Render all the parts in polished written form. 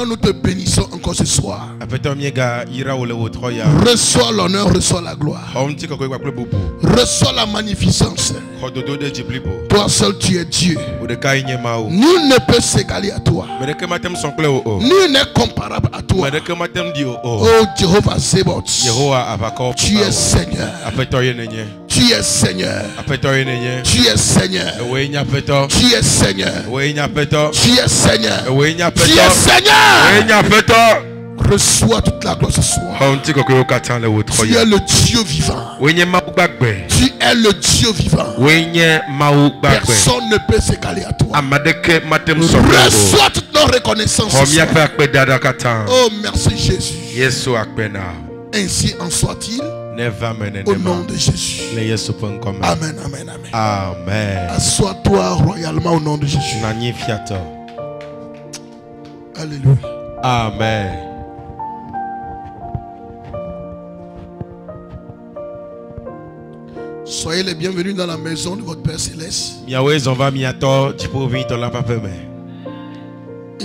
Maintenant, nous te bénissons encore ce soir. Reçois l'honneur, reçois la gloire. Reçois la magnificence. Toi seul, tu es Dieu. Nul ne peut s'égaler à toi. Nul n'est comparable à toi. Oh Jéhovah Zébaoth, tu es Seigneur. Tu es Seigneur. Tu es Seigneur. Tu es Seigneur. Tu es Seigneur. Tu es Seigneur. Reçois toute la gloire ce soir. Tu es le Dieu vivant. Tu es le Dieu vivant. Personne ne peut s'égaler à toi. Reçois toute notre reconnaissance ce soir. Oh merci Jésus. Ainsi en soit-il. Au nom de Jésus. Amen, amen, amen. Amen. Assois-toi royalement au nom de Jésus. Alléluia. Amen. Soyez les bienvenus dans la maison de votre Père Céleste. Il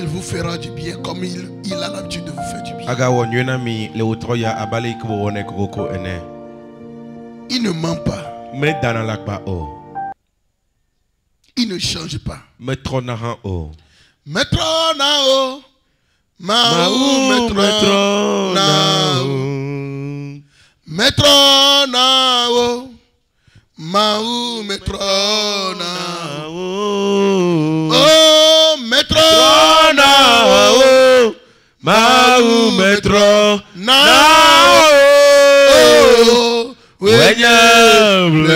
vous fera du bien comme il a l'habitude de vous faire du bien. Il ne ment pas. Il ne change pas. Mettre en haut. Mettre en haut. Mahou metrona, oh metrona, Mahou metrona, oh wenyable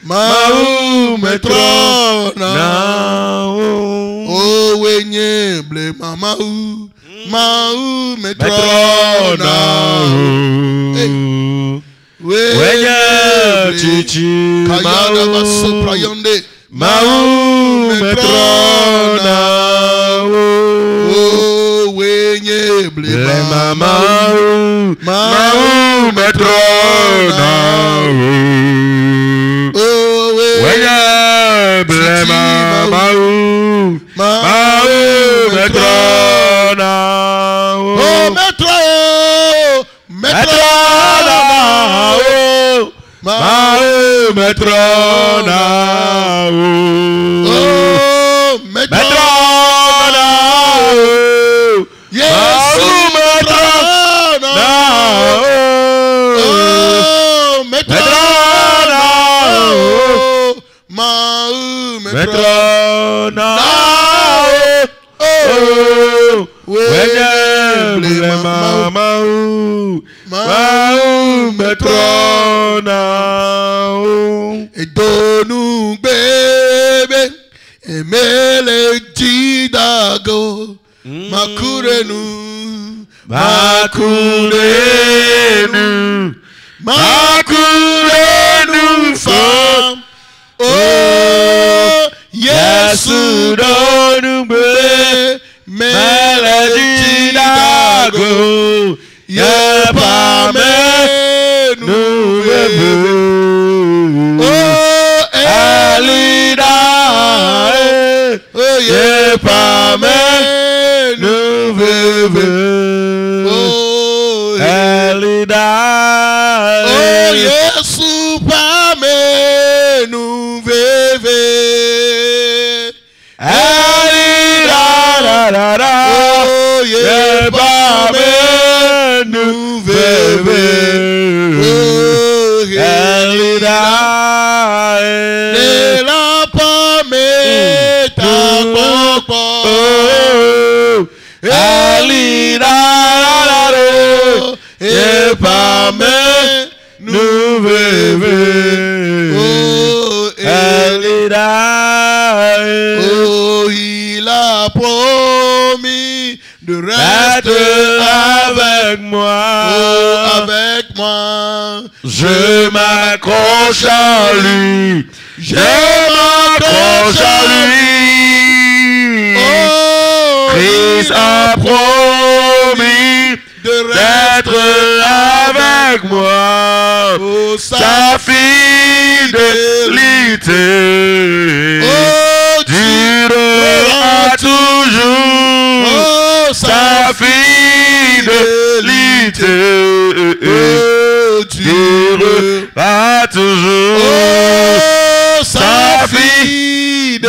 Mahou metrona, oh wenyable Mahou metrona. Wenya chichi kayada basoprayonde Mahou metrona oh wenye blema Mahou metrona oh wenya blema Mahou metrona oh metrona Mahou metrona, oh metrona, Mahou metrona, oh metrona, Mahou metrona, oh wenyble Mahou metrona. Et donne-nous bébé et mélodie d'ago makurenu femme oh Yesu donne-nous bébé mélodie d'ago y'a pas nous bébé. Oh, yeah, pas mais nous vivons. Oh, Elida. Oh, Yesu, pas mais nous vivons. Elida, oh, yeah, pas mais nous vivons. Oh, Elida. Et pas mais nous vivons. Oh, oh, il a promis de rester avec moi. Oh, avec moi. Je m'accroche à lui. Je m'accroche à lui. Oh, Christ a promis d'être avec moi, oh, sa fidélité oh, durera toujours. toujours. Oh, sa fidélité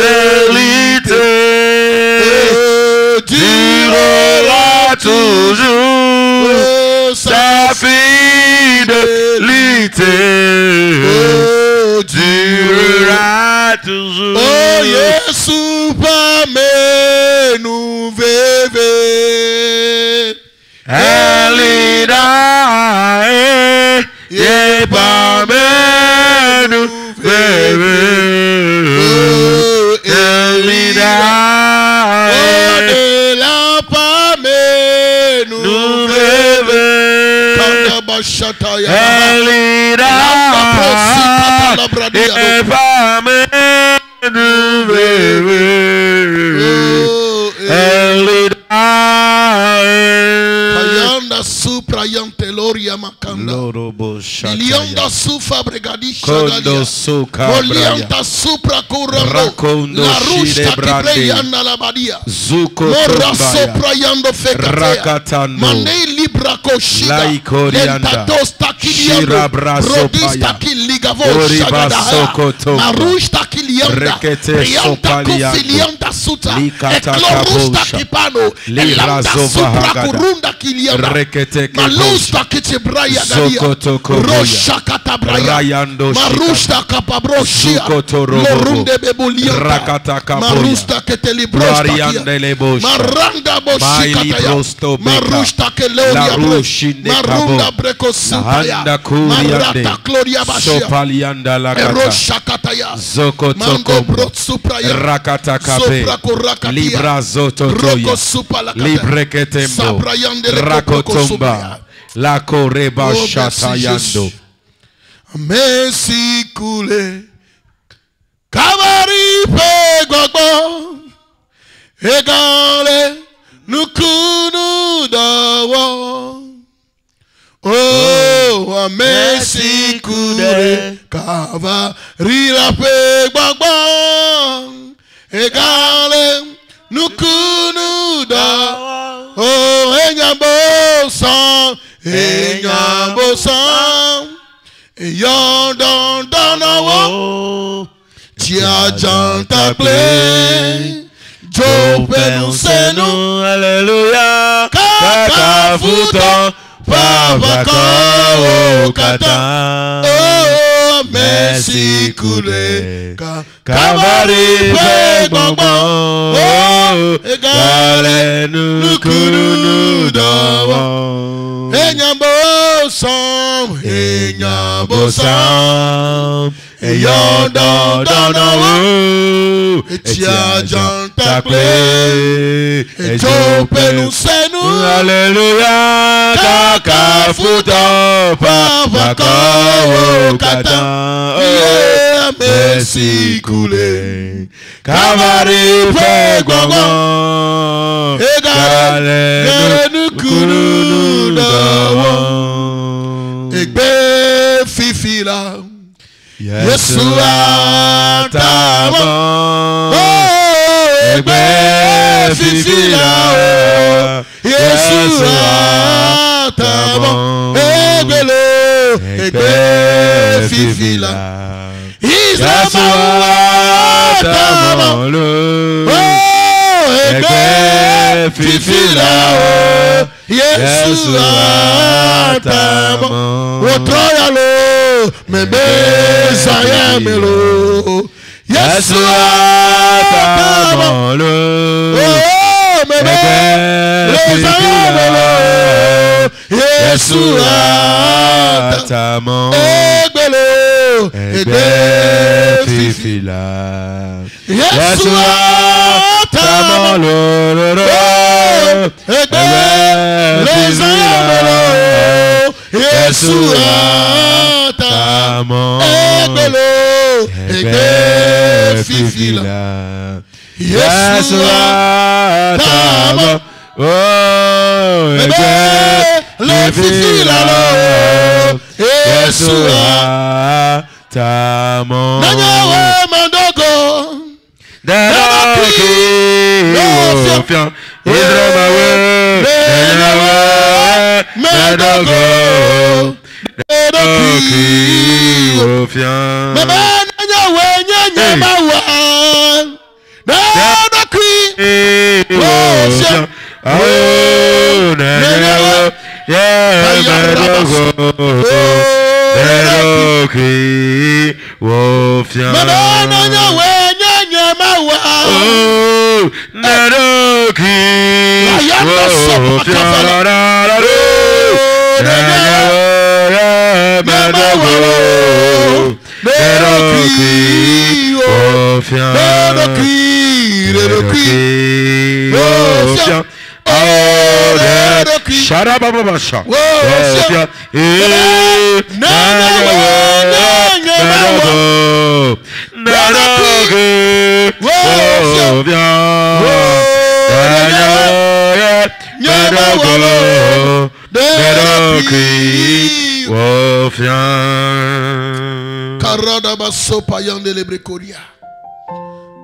durera toujours. Oh, sa fidélité durera toujours. Oh, Jésus, pas me nous veve. Elida, ye pas me nous veve. Elida, de la pas me nous veve. Elida, ye pas me nous veve. Elida. Supra yanteloria makanda. Ilianda sufa bregadi shagalia. Molianta supra kurando. La rusta kibre yanda la badia. Mora sopra yando fekatea. Mane libra koshida. Lentatos takiliando. Rodista kiligavo shagada. Marusta kilianda. Rianta kufilianda suta. Eklorusta kipano. Elanda supra kurunda kilianda. Malusta kitibraya galia. Rosha katabraya. Marusta kapabroshia. Lorunde bebulianta. Marusta ketelibrosta. Maranda boshikataya. Marusta keleolia bro. Marunda breko supaya. Marata gloria bashia. Rosha kataya. Mando brot supraya. Rakata kape. Libra zototoya. Libreketembo. Sabrayande Rakotomba. La koreba shatayando. Messi coulé. Kavari pe gbogbo. Egale nukunu dawo. Oh, Messi coulé. Kavari pe gbogbo. Egale nukunu dawo. Oh, enyambosan. Enyambosan. Yondon donawo. Tia janta play. Jope nous senu. Alléluia. Kaka futon. Pavaka o kata. Oh, Messi coulé. Kavari pe gbogbo. Egale nukunu dawo. Enyambosan. Enyambosan. Yondon donawo. Tia janta play. Jope nous senu. Alléluia. Kaka futon. Pavaka o kata. Messi coulé. Kavari pe gbogbo. Egale nukunu dawo. Egbe fifila. Yesu atamo. Egbe fifila. Yesu atamo. Egbelo. Egbe fifila. Yesu atamo. Egbe fifila. Yesu atamo. Otroyalo. Mebe sayamelo. Yesu atamo. Mebe sayamelo. Yesu atamo. Egbelo. Egbe fifila. Yesu atamo. Egbe sayamelo. Yesu atamo. Egbelo. Egbe fifila. Yesu atamo. Oh, Egbe fifila. Yesu atamo. Nanyawe mandogo. Danoki ofian. Idramawe. Nanyawe mandogo. Danoki ofian.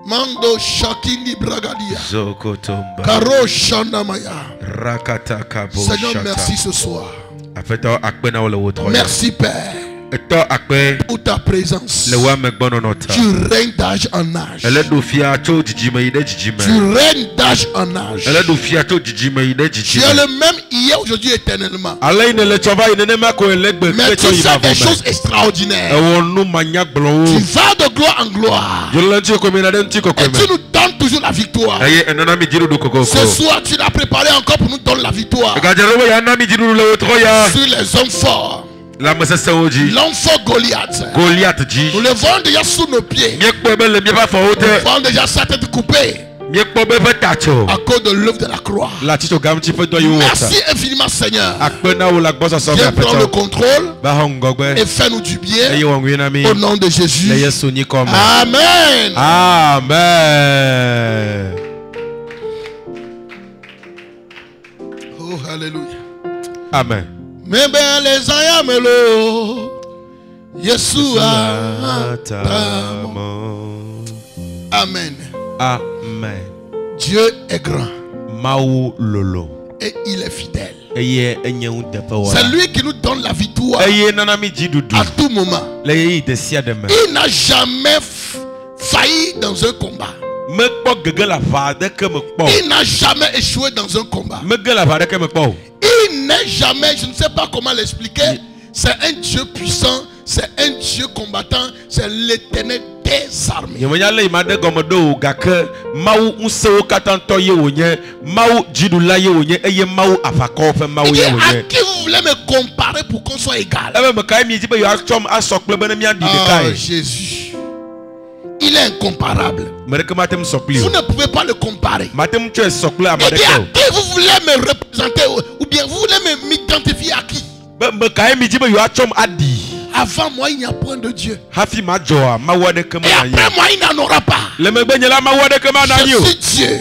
Mando Shakindi Bragadia. Karo Shandamaya. Seigneur, merci ce soir. Merci Père pour ta présence. Tu règnes d'âge en âge. Tu règnes d'âge en âge. Tu es le même hier, aujourd'hui, éternellement. Mais tu fais des choses extraordinaires. Tu vas de gloire en gloire. Et tu nous donnes toujours la victoire. Ce soir, tu l'as préparé encore pour nous donner la victoire. Sur les hommes forts. L'homme fort Goliath. Nous le voyons déjà sous nos pieds. Nous voyons déjà sa tête coupée à cause de l'œuvre de la croix. Merci infiniment Seigneur. Viens prendre le contrôle et fais-nous du bien au nom de Jésus. Amen. Amen. Oh alléluia. Amen. Mebe les ayamelo Yeshua tamo. Amen. Amen. Dieu est grand. Mao lolo. Et il est fidèle. C'est lui qui nous donne la victoire à tout moment. Il n'a jamais failli dans un combat. Il n'a jamais échoué dans un combat. Il n'est jamais, je ne sais pas comment l'expliquer, c'est un Dieu puissant, c'est un Dieu combattant, c'est l'Éternel des armées. Et à qui vous voulez me comparer pour qu'on soit égal? Oh Jésus. Il est incomparable. Vous ne pouvez pas le comparer. Et à qui vous voulez me représenter ou bien vous voulez m'identifier à qui? Avant moi, il n'y a point de Dieu. Et après moi, il n'en aura pas. Je suis Dieu.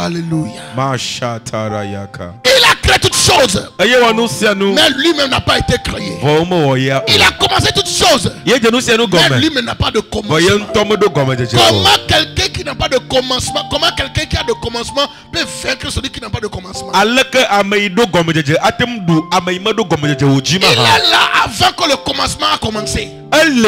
Alléluia. Il a créé toutes choses. Mais lui-même n'a pas été créé. Il a commencé toutes choses. Mais lui-même n'a pas de commencement. Comment quelqu'un qui n'a pas de commencement, comment quelqu'un qui a de commencement peut vaincre celui qui n'a pas de commencement? Il est là avant que le commencement a commencé. Il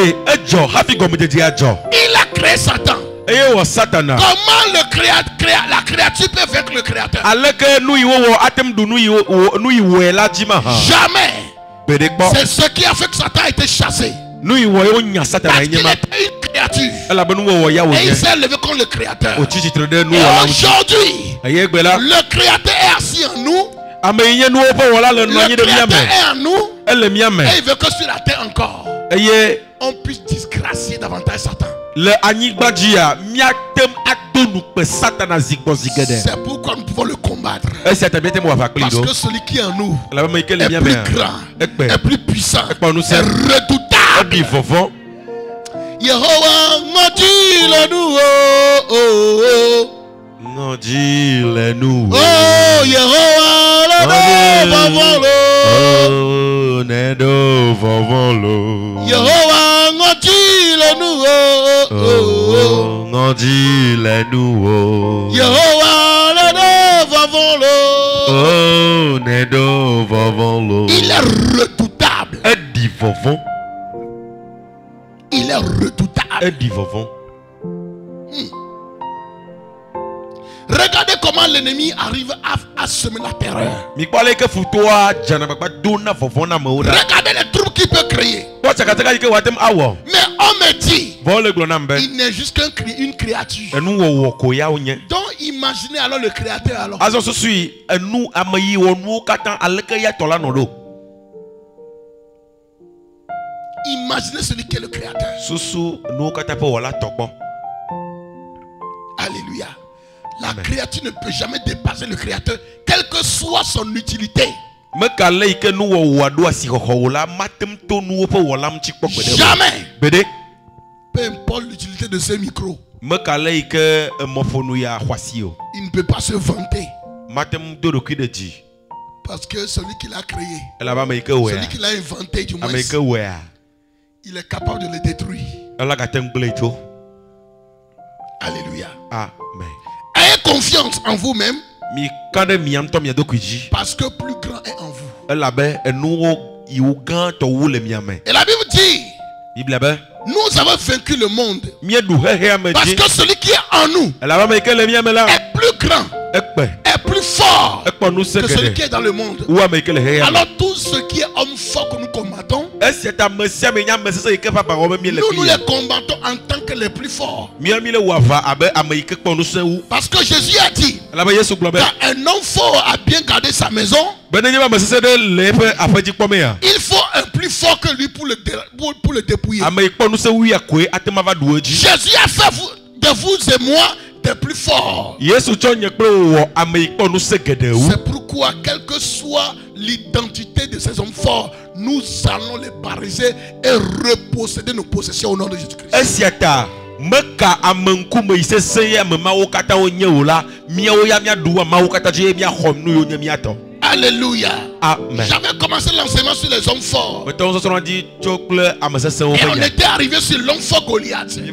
a créé Satan. Comment la créature peut vaincre le créateur? Jamais. C'est ce qui a fait que Satan a été chassé. Parce qu'il était une créature. Et il s'est levé contre le créateur. Et aujourd'hui, le créateur est assis en nous. Le créateur est en nous. Et il veut que sur la terre encore on puisse disgracier davantage Satan. C'est pourquoi nous pouvons le combattre. Parce que celui qui est en nous est plus grand, est plus puissant, est redoutable. Yehovah, nous oh Yehovah, il est redoutable. Il est redoutable. Regardez comment l'ennemi arrive à semer la terreur. Regardez les troubles qu'il peut créer. Mais on me dit, il n'est juste qu'une créature. Donc imaginez alors le créateur alors. Imaginez celui qui est le créateur. Alléluia. La créature ne peut jamais dépasser le créateur, quelle que soit son utilité. Jamais. Peu importe l'utilité de ce micro, il ne peut pas se vanter. Parce que celui qui l'a créé, celui qui l'a inventé du moins, il est capable de le détruire. Alléluia. Amen. Ayez confiance en vous-même. Parce que plus grand est en vous. Et la Bible dit, nous avons vaincu le monde. Parce que celui qui est en nous est plus grand, est plus fort que celui qui est dans le monde. Alors tout ce qui est homme fort que nous combattons, nous les combattons en tant que les plus forts. Parce que Jésus a dit, quand un homme fort a bien gardé sa maison, il faut un plus fort que lui pour le dépouiller. Jésus a fait de vous et moi des plus forts. C'est pourquoi, quelle que soit l'identité de ces hommes forts, nous allons les bariser et reposséder nos possessions au nom de Jésus-Christ. Alléluia. Amen. J'avais commencé l'enseignement sur les hommes forts. Et on était arrivé sur l'homme fort Goliath. On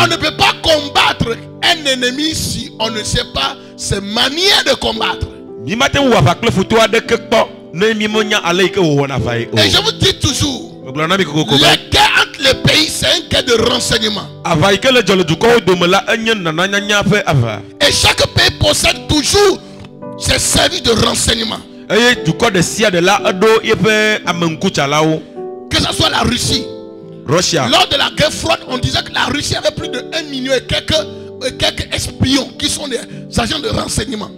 ne peut pas combattre un ennemi si on ne sait pas ses manières de combattre. Et je vous dis toujours, la guerre entre les pays, c'est un guerre de renseignement. Et chaque pays possède toujours ses services de renseignement. Que ce soit la Russie. Lors de la guerre froide, on disait que la Russie avait plus de 1 million et quelques espions qui sont des agents de renseignement.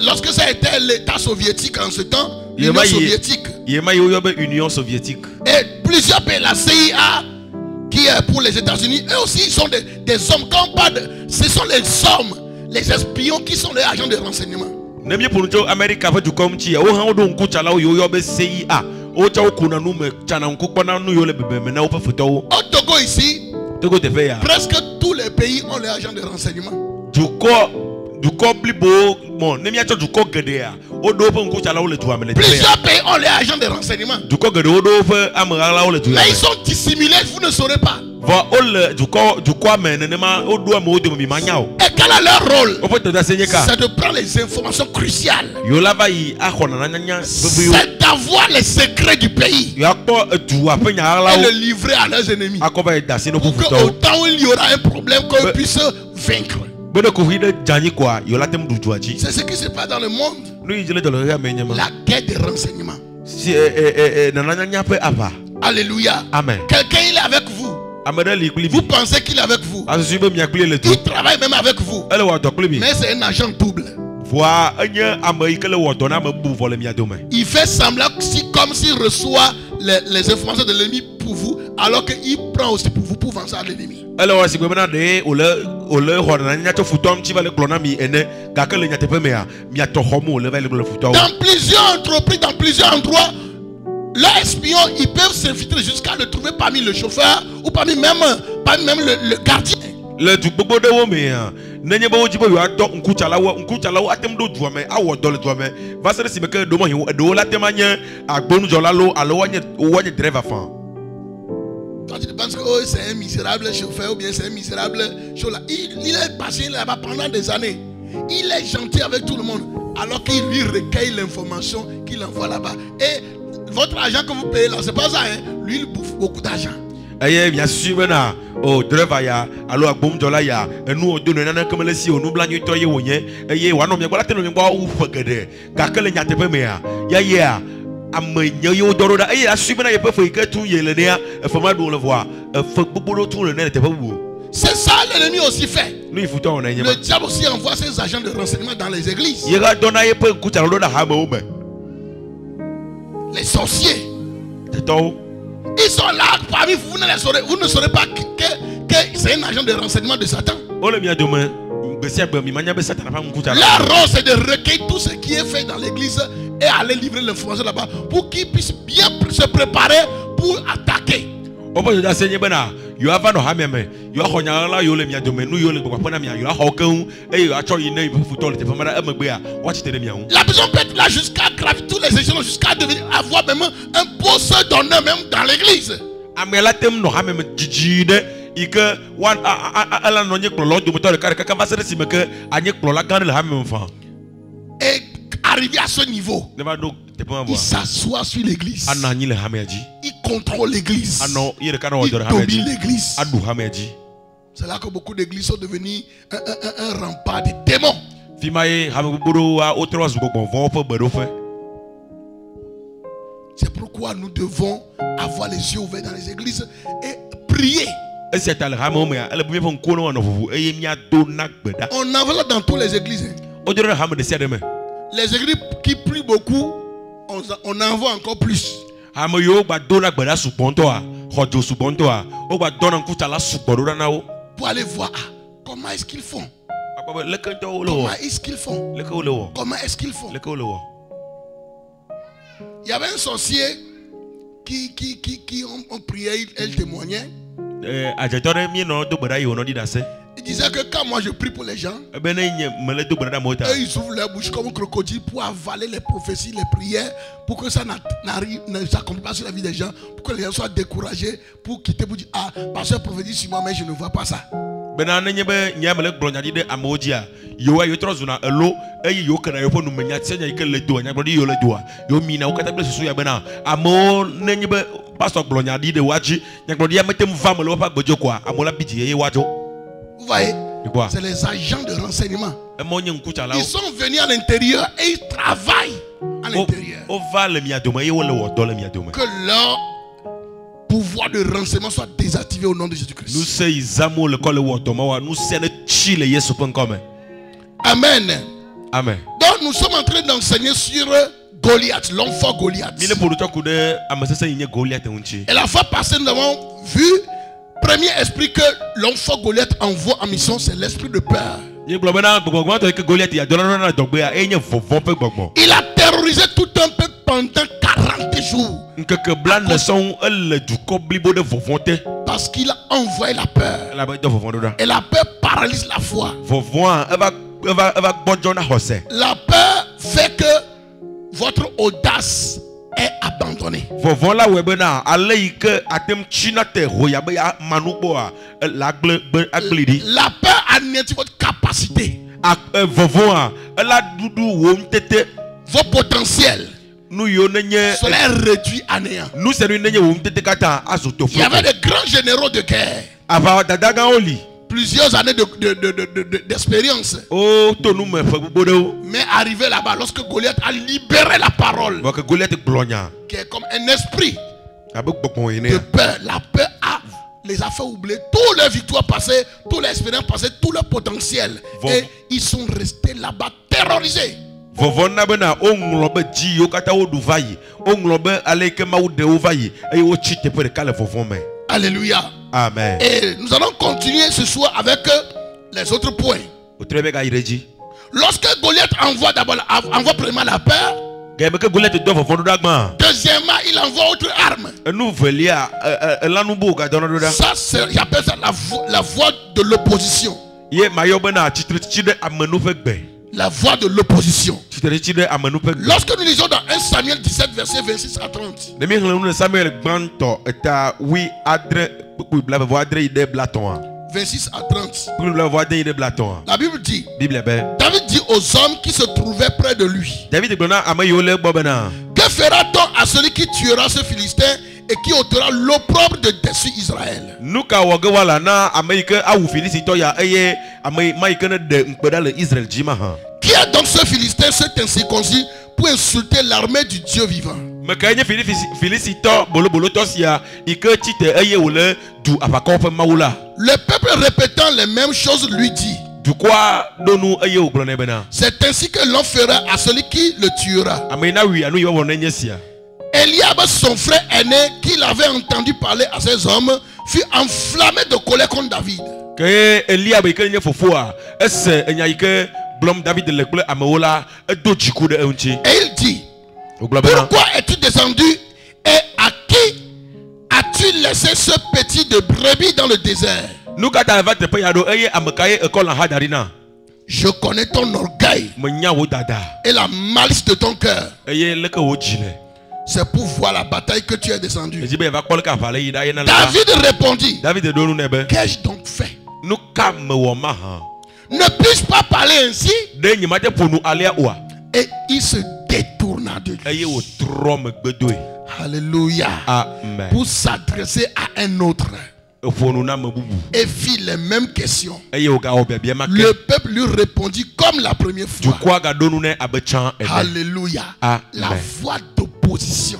Lorsque ça a été l'État soviétique en ce temps, l'Union soviétique, et plusieurs pays, la CIA qui est pour les États-Unis, eux aussi ils sont des hommes. Quand on parle ce sont les hommes, les espions qui sont les agents de renseignement. Au Togo ici, presque tous les pays ont les agents de renseignement. Plusieurs pays ont les agents de renseignement. Mais ils sont dissimulés, vous ne saurez pas. Et quel est leur rôle? C'est de prendre les informations cruciales. C'est d'avoir les secrets du pays et le livrer à leurs ennemis. Pour que autant où il y aura un problème, qu'on puisse vaincre. C'est ce qui se passe dans le monde. La guerre des renseignements. Alléluia. Amen. Quelqu'un il est avec vous. Vous pensez qu'il est avec vous. Il travaille même avec vous. Mais c'est un agent double. Il fait semblant comme s'il reçoit les informations de l'ennemi pour vous, alors qu'il prend aussi pour vous pour vendre à l'ennemi. Dans plusieurs entreprises, dans plusieurs endroits, leurs espions, ils peuvent s'infiltrer jusqu'à le trouver parmi le chauffeur ou parmi même le gardien. Et Quand tu penses que oh, c'est un misérable chauffeur ou bien c'est un misérable chauffeur, il est passé là-bas pendant des années. Il est gentil avec tout le monde. Alors qu'il lui recueille l'information qu'il envoie là-bas. Et votre argent que vous payez là, c'est pas ça. Hein? Lui, il bouffe beaucoup d'argent. Bien sûr, maintenant, au driver ya, alors à Boum Dola ya, et nous on donne un comme le si on nous blagne toi yé, et one of me voilà tellement bois ou fagade, car que le nyate pas mea, ya, yo doroda, et la suivre n'a pas fait que tout yé le néa, et format de le voir, faut beaucoup tout le nez n'était pas vous. C'est ça l'ennemi aussi fait. Nous il faut on a le diable aussi envoie ses agents de renseignement dans les églises. Il a donné un peu de coup à l'eau de les sorciers. Ils sont là parmi vous, vous ne saurez pas que c'est un agent de renseignement de Satan. Leur rôle c'est de recueillir tout ce qui est fait dans l'église et aller livrer l'information là-bas pour qu'ils puissent bien se préparer pour attaquer. La personne peut être là jusqu'à gravir tous les échelons, jusqu'à avoir même un poste d'honneur même dans l'église. Et arrivé à ce niveau, il s'assoit sur l'église. Il contrôle l'église. Il domine l'église. C'est là que beaucoup d'églises sont devenues un rempart de démons. C'est pourquoi nous devons avoir les yeux ouverts dans les églises et prier. On en voit dans toutes les églises. Les églises qui prient beaucoup, on en voit encore plus. Pour aller voir comment est-ce qu'ils font. Comment est-ce qu'ils font. Comment est-ce qu'ils font. Il y avait un sorcier qui ont prié, elle témoignait. Il disait que quand moi je prie pour les gens, eux ils ouvrent leur bouche comme un crocodile pour avaler les prophéties, les prières, pour que ça ne s'accomplisse pas sur la vie des gens, pour que les gens soient découragés, pour quitter, pour dire ah, pasteur prophétise sur moi, mais je ne vois pas ça. Vous voyez, c'est les agents de renseignement. Ils sont venus à l'intérieur et ils travaillent à l'intérieur. Que leur pouvoir de renseignement soit désactivé au nom de Jésus-Christ. Amen. Amen. Donc nous sommes en train d'enseigner sur Goliath, l'homme fort Goliath. Et la fois passée, nous avons vu premier esprit que l'homme fort Goliath envoie en mission, c'est l'esprit de peur. Il a terrorisé tout un peuple pendant 40 jours. Parce qu'il a envoyé la peur. Et la peur paralyse la foi. La peur fait que votre audace est abandonnée. La peur anéantit votre capacité. Vos potentiels. Cela est réduit à néant. Il y avait des grands généraux de guerre. Plusieurs années d'expérience. Mais arrivé là-bas, lorsque Goliath a libéré la parole, qui est comme un esprit de peur, la peur les a fait oublier toutes les victoires passées, toutes les expériences passées, tout leur potentiel. Et ils sont restés là-bas terrorisés. Alléluia. Amen. Et nous allons continuer ce soir avec les autres points. Lorsque Goliath envoie premièrement la peur, deuxièmement, il envoie autre arme. Ça, j'appelle ça la voix de l'opposition. La voix de l'opposition. Lorsque nous lisons dans 1 Samuel 17, verset 26 à 30, Samuel 26 à 30, la Bible dit, David dit aux hommes qui se trouvaient près de lui, que fera-t-on à celui qui tuera ce Philistin et qui ôtera l'opprobre de dessus Israël? Qui est donc ce Philistin, cet incirconcis, pour insulter l'armée du Dieu vivant? Le peuple répétant les mêmes choses lui dit, c'est ainsi que l'on fera à celui qui le tuera. Eliab, son frère aîné, qui l'avait entendu parler à ses hommes, fut enflammé de colère contre David. Et il dit, pourquoi es-tu descendu et à qui as-tu laissé ce petit de brebis dans le désert? Je connais ton orgueil et la malice de ton cœur. C'est pour voir la bataille que tu es descendu. David répondit, qu'ai-je donc fait? Ne puis-je pas parler ainsi? Et il se détourna de lui. Alléluia. Amen. Pour s'adresser à un autre et fit les mêmes questions. Le peuple lui répondit comme la première fois. Alléluia. La voix d'opposition.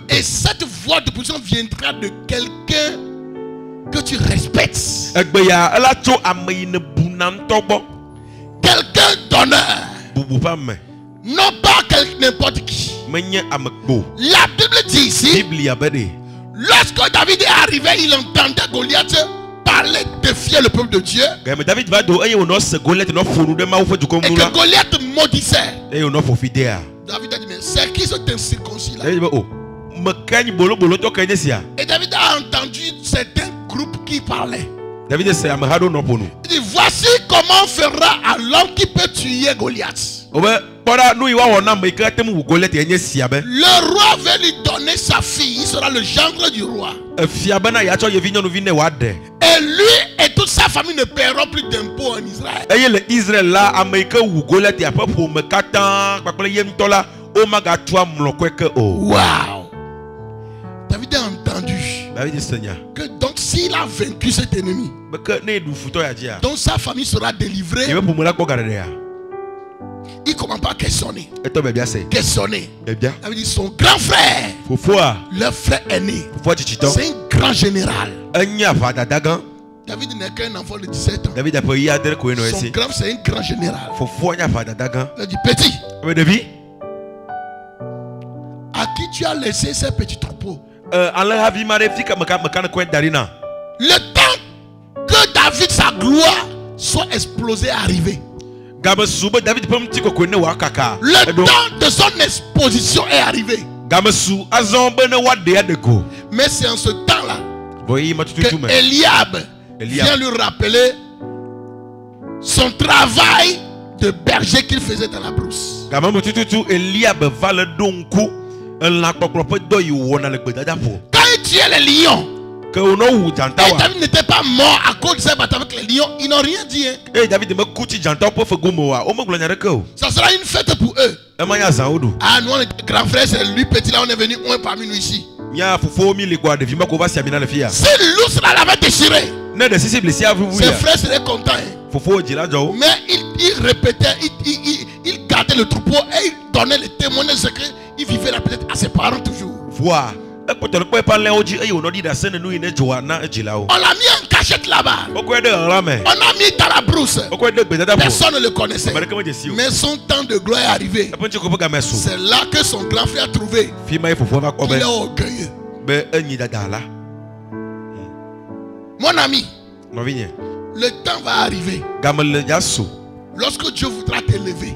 Et cette voix d'opposition viendra de quelqu'un que tu respectes. Quelqu'un d'honneur. Non pas n'importe qui. La Bible dit ici, lorsque David est arrivé, il entendait Goliath parler, défier le peuple de Dieu. Et que Goliath maudissait. David a dit, mais c'est qui cet incirconcis là? Et David a entendu certains groupes qui parlaient. Il dit, voici comment on fera à l'homme qui peut tuer Goliath. Le roi veut lui donner sa fille. Il sera le gendre du roi. Et lui et toute sa famille ne paieront plus d'impôts en Israël. Wow. David a entendu que donc s'il a vaincu cet ennemi, donc sa famille sera délivrée. Il commence pas à questionner. Questionner. David dit son grand frère, leur frère aîné, c'est un grand général. David n'est qu'un enfant de 17 ans. Son grand c'est un grand général. Il dit, petit, à qui tu as laissé ces petits troupeaux? Le temps que David, sa gloire, soit explosée, arrivé. Le temps de son exposition est arrivé. Mais c'est en ce temps-là que Eliab vient lui rappeler son travail de berger qu'il faisait dans la brousse. Quand il tuait les lions, et David n'était pas mort à cause de cette bataille avec les lions, ils n'ont rien dit. Ça sera une fête pour eux. Ah, nous on est grand frère, c'est lui petit là, on est venu un parmi nous ici. Si l'ours l'avait déchiré, ses frères seraient contents. Mais il répétait, il gardait le troupeau et il donnait les témoignages qu'il vivait là peut-être à ses parents toujours. On l'a mis en cachette là-bas. On l'a mis dans la brousse. Personne ne le connaissait. Mais son temps de gloire est arrivé. C'est là que son grand frère a trouvé. Il est orgueilleux. Mon ami, le temps va arriver. Lorsque Dieu voudra t'élever,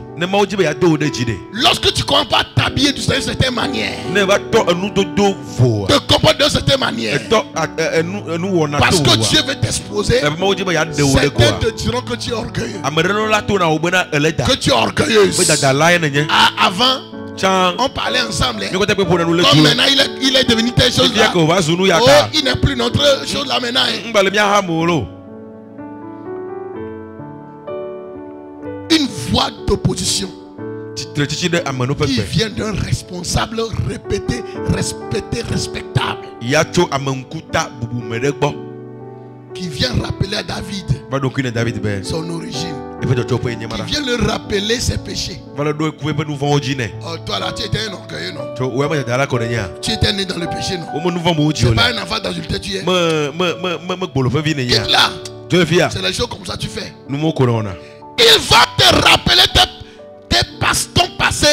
lorsque tu ne commences pas à t'habiller d'une certaine manière, te comporter d'une certaine manière, parce que Dieu veut t'exposer, certains te diront que tu es orgueilleux, que tu es orgueilleuse. Avant, on parlait ensemble. Comme maintenant il est devenu telle chose là. Oh, il n'est plus notre chose là maintenant. Une voix d'opposition qui vient d'un responsable respectable, qui vient rappeler à David son origine, qui vient le rappeler ses péchés. Oh, toi là, tu étais un orgueilleux, non? Tu étais né dans le péché, non? C'est pas un enfant d'adultère, tu es. Quitte là. C'est les choses comme ça tu fais. Il va te rappeler ton passé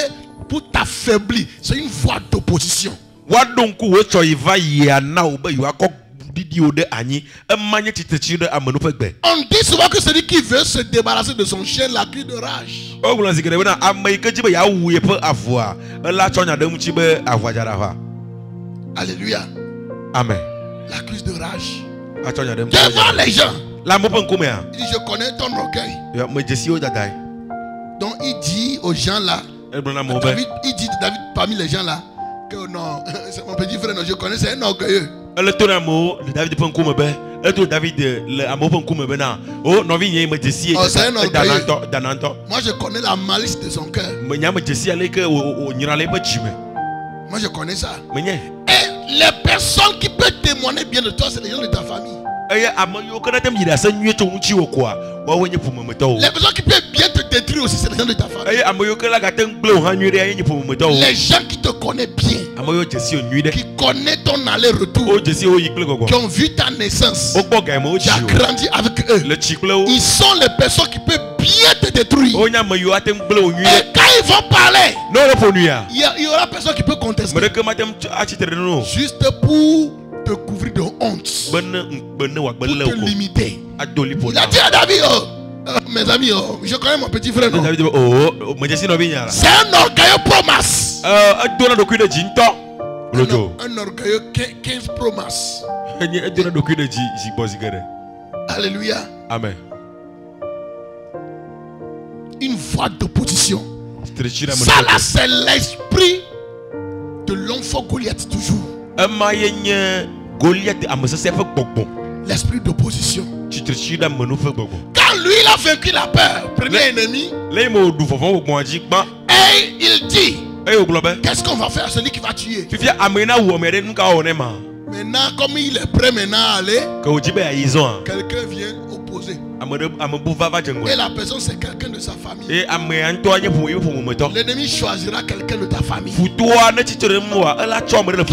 pour t'affaiblir. C'est une voix d'opposition. On dit souvent que celui qui veut se débarrasser de son chien la crie de rage. Alléluia. Amen. La crise de rage devant les gens. Il dit, je connais ton orgueil. Donc il dit aux gens là, David parmi les gens là, que non, c'est mon petit frère, non, je connais, c'est un orgueilleux. Moi je connais la malice de son cœur. Moi je connais ça. Et les personnes qui peuvent témoigner bien de toi, c'est les gens de ta famille. Les personnes qui peuvent bien te détruire aussi, c'est les gens de ta famille. Les gens qui te connaissent bien, qui connaissent ton aller-retour, qui ont vu ta naissance, tu as grandi avec eux, ils sont les personnes qui peuvent bien te détruire. Et quand ils vont parler, il y aura personne qui peut contester. Juste pour te couvrir de honte, pour te limiter. Il a dit à David, mes amis, je connais mon petit frère. C'est un orgueilleux promas. Un orgueilleux 15 promas. Alléluia. Amen. Une voix d'opposition. Ça là, c'est l'esprit de l'enfant Goliath toujours. L'esprit d'opposition. Quand lui il a vaincu la peur, premier ennemi, et il dit, qu'est-ce qu'on va faire à celui qui va tuer? Maintenant, comme il est prêt maintenant à aller, quelqu'un vient opposer. Et la personne c'est quelqu'un de sa famille. L'ennemi choisira quelqu'un de ta famille qui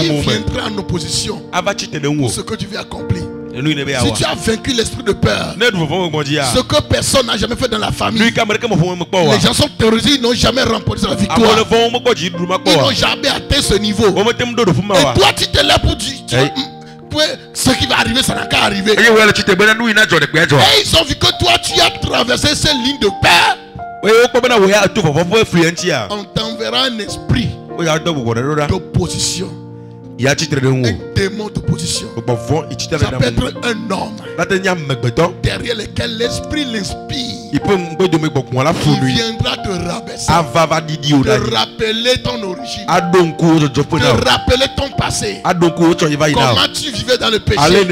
viendra en opposition pour ce que tu veux accomplir. Si tu as vaincu l'esprit de peur, ce que personne n'a jamais fait dans la famille, les gens sont terrorisés, ils n'ont jamais remporté la victoire, ils n'ont jamais atteint ce niveau. Et toi tu te lèves pour dire, ce qui va arriver, ça n'a qu'à arriver. Et ils ont vu que toi tu as traversé ces lignes de peur. On t'enverra un esprit d'opposition, un démon d'opposition. Ça peut être un homme derrière lequel l'esprit l'inspire. Il viendra te rabaisser, te rappeler ton origine, te rappeler ton passé, comment tu vivais dans le péché,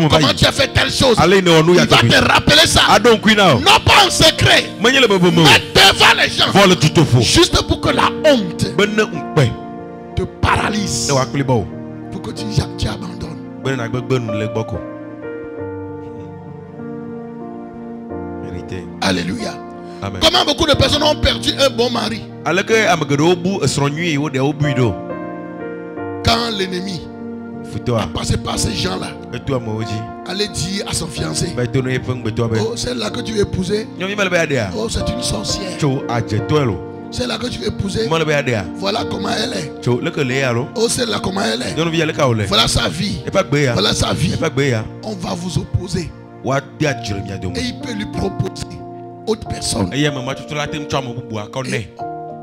comment tu as fait telle chose. Il va te rappeler ça, non pas en secret, mais devant les gens, juste pour que la honte te paralyse, pour que tu abandonnes. Alléluia. Amen. Comment beaucoup de personnes ont perdu un bon mari quand l'ennemi a passé par ces gens-là, allait dire à son fiancé, oh, celle-là que tu veux épouser, oh, c'est une sorcière. Celle-là que tu veux épouser, voilà comment elle est. Oh, celle-là comment elle est. Voilà sa vie. Voilà sa vie. On va vous opposer. Et il peut lui proposer autre personne. Et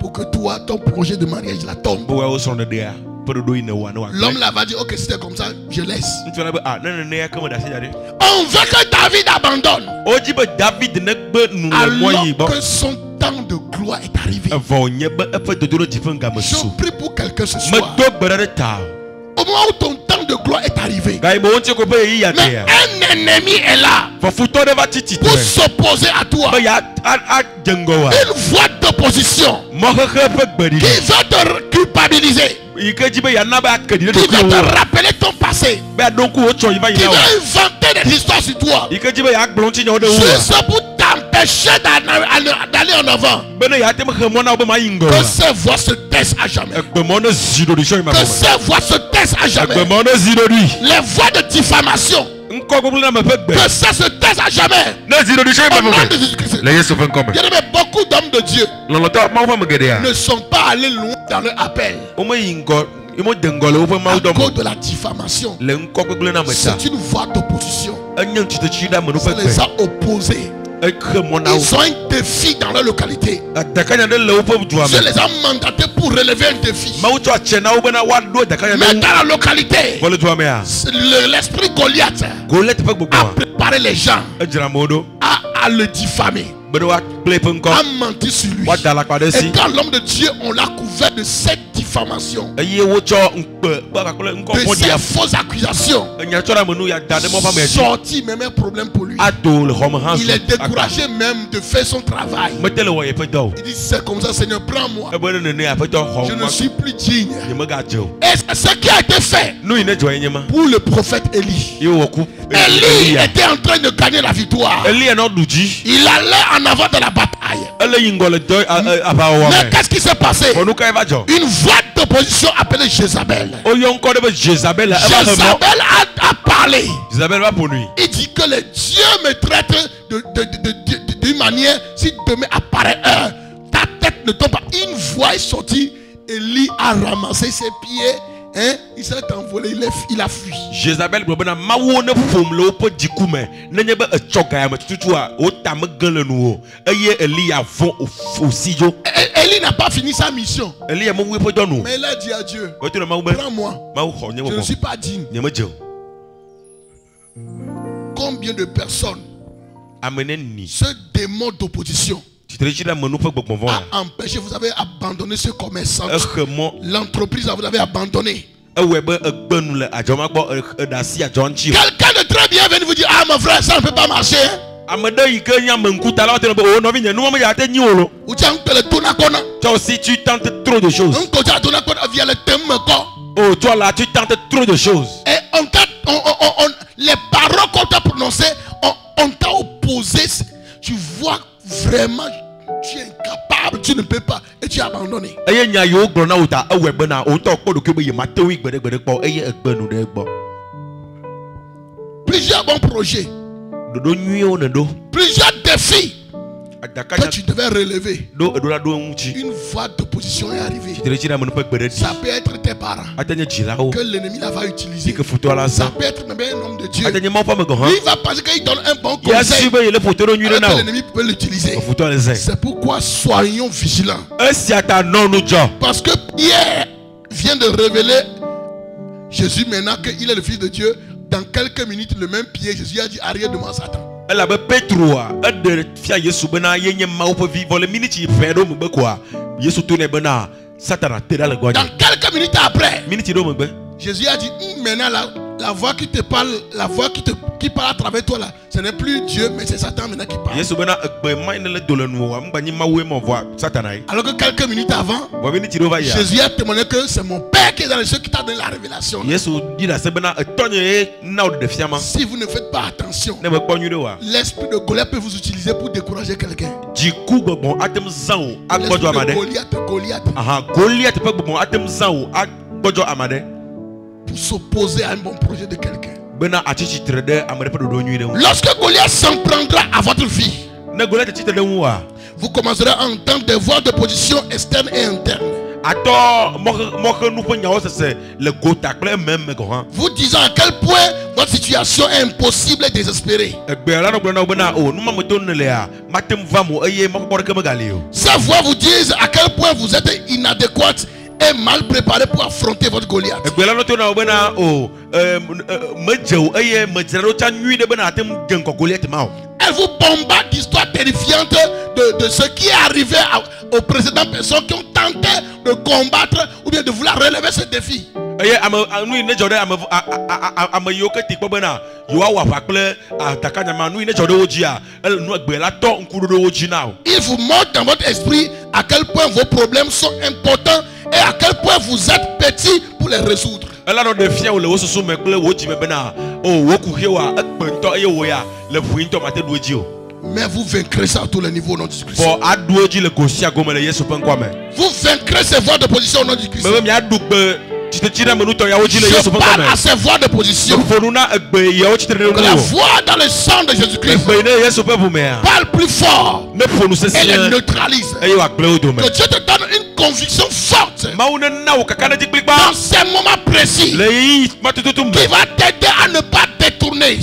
pour que toi, ton projet de mariage la tombe. L'homme là va dire, ok, c'était comme ça, je laisse. On veut que David abandonne. Alors que son temps de gloire est arrivé. Je prie pour quelqu'un ce soir. Au moment où ton temps de gloire est arrivé, mais un ennemi est là pour s'opposer à toi. Une voix d'opposition qui va te culpabiliser, qui va te rappeler ton passé, qui va inventer des histoires sur toi, juste pour t'empêcher d'aller en avant. Que ces voix se taisent à jamais. Que ces voix se taisent à jamais. Les voix de diffamation, que ça se taise à jamais. Au nom de Jésus-Christ. Beaucoup d'hommes de Dieu ne sont pas allés loin dans leur appel à cause de la diffamation. C'est une voix d'opposition. Ça les a opposés. Ils ont un défi dans leur localité. Je les ai mandatés pour relever un défi. Mais dans la localité, l'esprit Goliath a préparé les gens à le diffamer, a menti sur lui. Et quand l'homme de Dieu, on l'a couvert de cette diffamation, de ces fausses accusations, sorti même un problème pour lui. Il est découragé même de faire son travail. Il dit, c'est comme ça, Seigneur, prends-moi. Je ne suis plus digne. Et c'est ce qui a été fait pour le prophète Élie. Élie était en train de gagner la victoire. Il allait en avant de la bataille. Mais qu'est-ce qui s'est passé? Une voix d'opposition appelée Jézabel. Jézabel a parlé. Il dit que les dieux me traitent d'une manière, si demain apparaît un, ta tête ne tombe pas. Une voix est sortie. Élie a ramassé ses pieds. Hein? Il s'est envolé, il a fui. Jézabel Élie n'a pas fini sa mission. Mais il a dit à Dieu, prends-moi, je ne suis pas digne. Combien de personnes ce démon d'opposition a empêché, vous avez abandonné ce commerçant, l'entreprise vous avez abandonné. Quelqu'un de très bien vient vous dire, ah mon frère, ça ne peut pas marcher. Toi aussi tu tentes trop de choses. Oh toi là tu tentes trop de choses. Et les paroles qu'on t'a prononcées, on t'a opposé. Tu vois vraiment, tu es incapable, tu ne peux pas, et tu es abandonné. Plusieurs bons projets, plusieurs défis que tu devais relever. Une voix d'opposition est arrivée. Ça peut être tes parents que l'ennemi va utiliser. Ça peut être même un homme de Dieu. Lui va penser qu'il donne un bon conseil, alors que l'ennemi peut l'utiliser. C'est pourquoi soyons vigilants. Parce que Pierre vient de révéler Jésus maintenant qu'il est le Fils de Dieu. Dans quelques minutes, le même Pierre, Jésus a dit, arrière de moi, Satan. Dans quelques minutes après, Jésus a dit, maintenant la voix qui te parle, la voix qui parle à travers toi là, ce n'est plus Dieu, mais c'est Satan maintenant qui parle. Alors que quelques minutes avant, Jésus a témoigné que c'est mon Père qui est dans les cieux qui t'a donné la révélation. Si vous ne faites pas attention, l'esprit de Goliath peut vous utiliser pour décourager quelqu'un. Pour s'opposer à un bon projet de quelqu'un. Lorsque Goliath s'en prendra à votre vie, vous commencerez à entendre des voix d'opposition externe et interne. Vous disant à quel point votre situation est impossible et désespérée. Sa voix vous dit à quel point vous êtes inadéquate et mal préparé pour affronter votre Goliath. Elle vous bombarde d'histoires terrifiantes de ce qui est arrivé aux précédentes personnes qui ont tenté de combattre ou bien de vouloir relever ce défi. Il vous montre dans votre esprit à quel point vos problèmes sont importants et à quel point vous êtes petit pour les résoudre. Mais vous vaincrez ça à tous les niveaux au nom de Jésus-Christ. Vous vaincrez ces voies de position au nom de Jésus-Christ. Je parle à ces voies de position. Que la voix dans le sang de Jésus-Christ parle plus fort et les neutralise. Que Dieu te donne une conviction forte dans ces moments précis qui va t'aider à ne pas se détourner,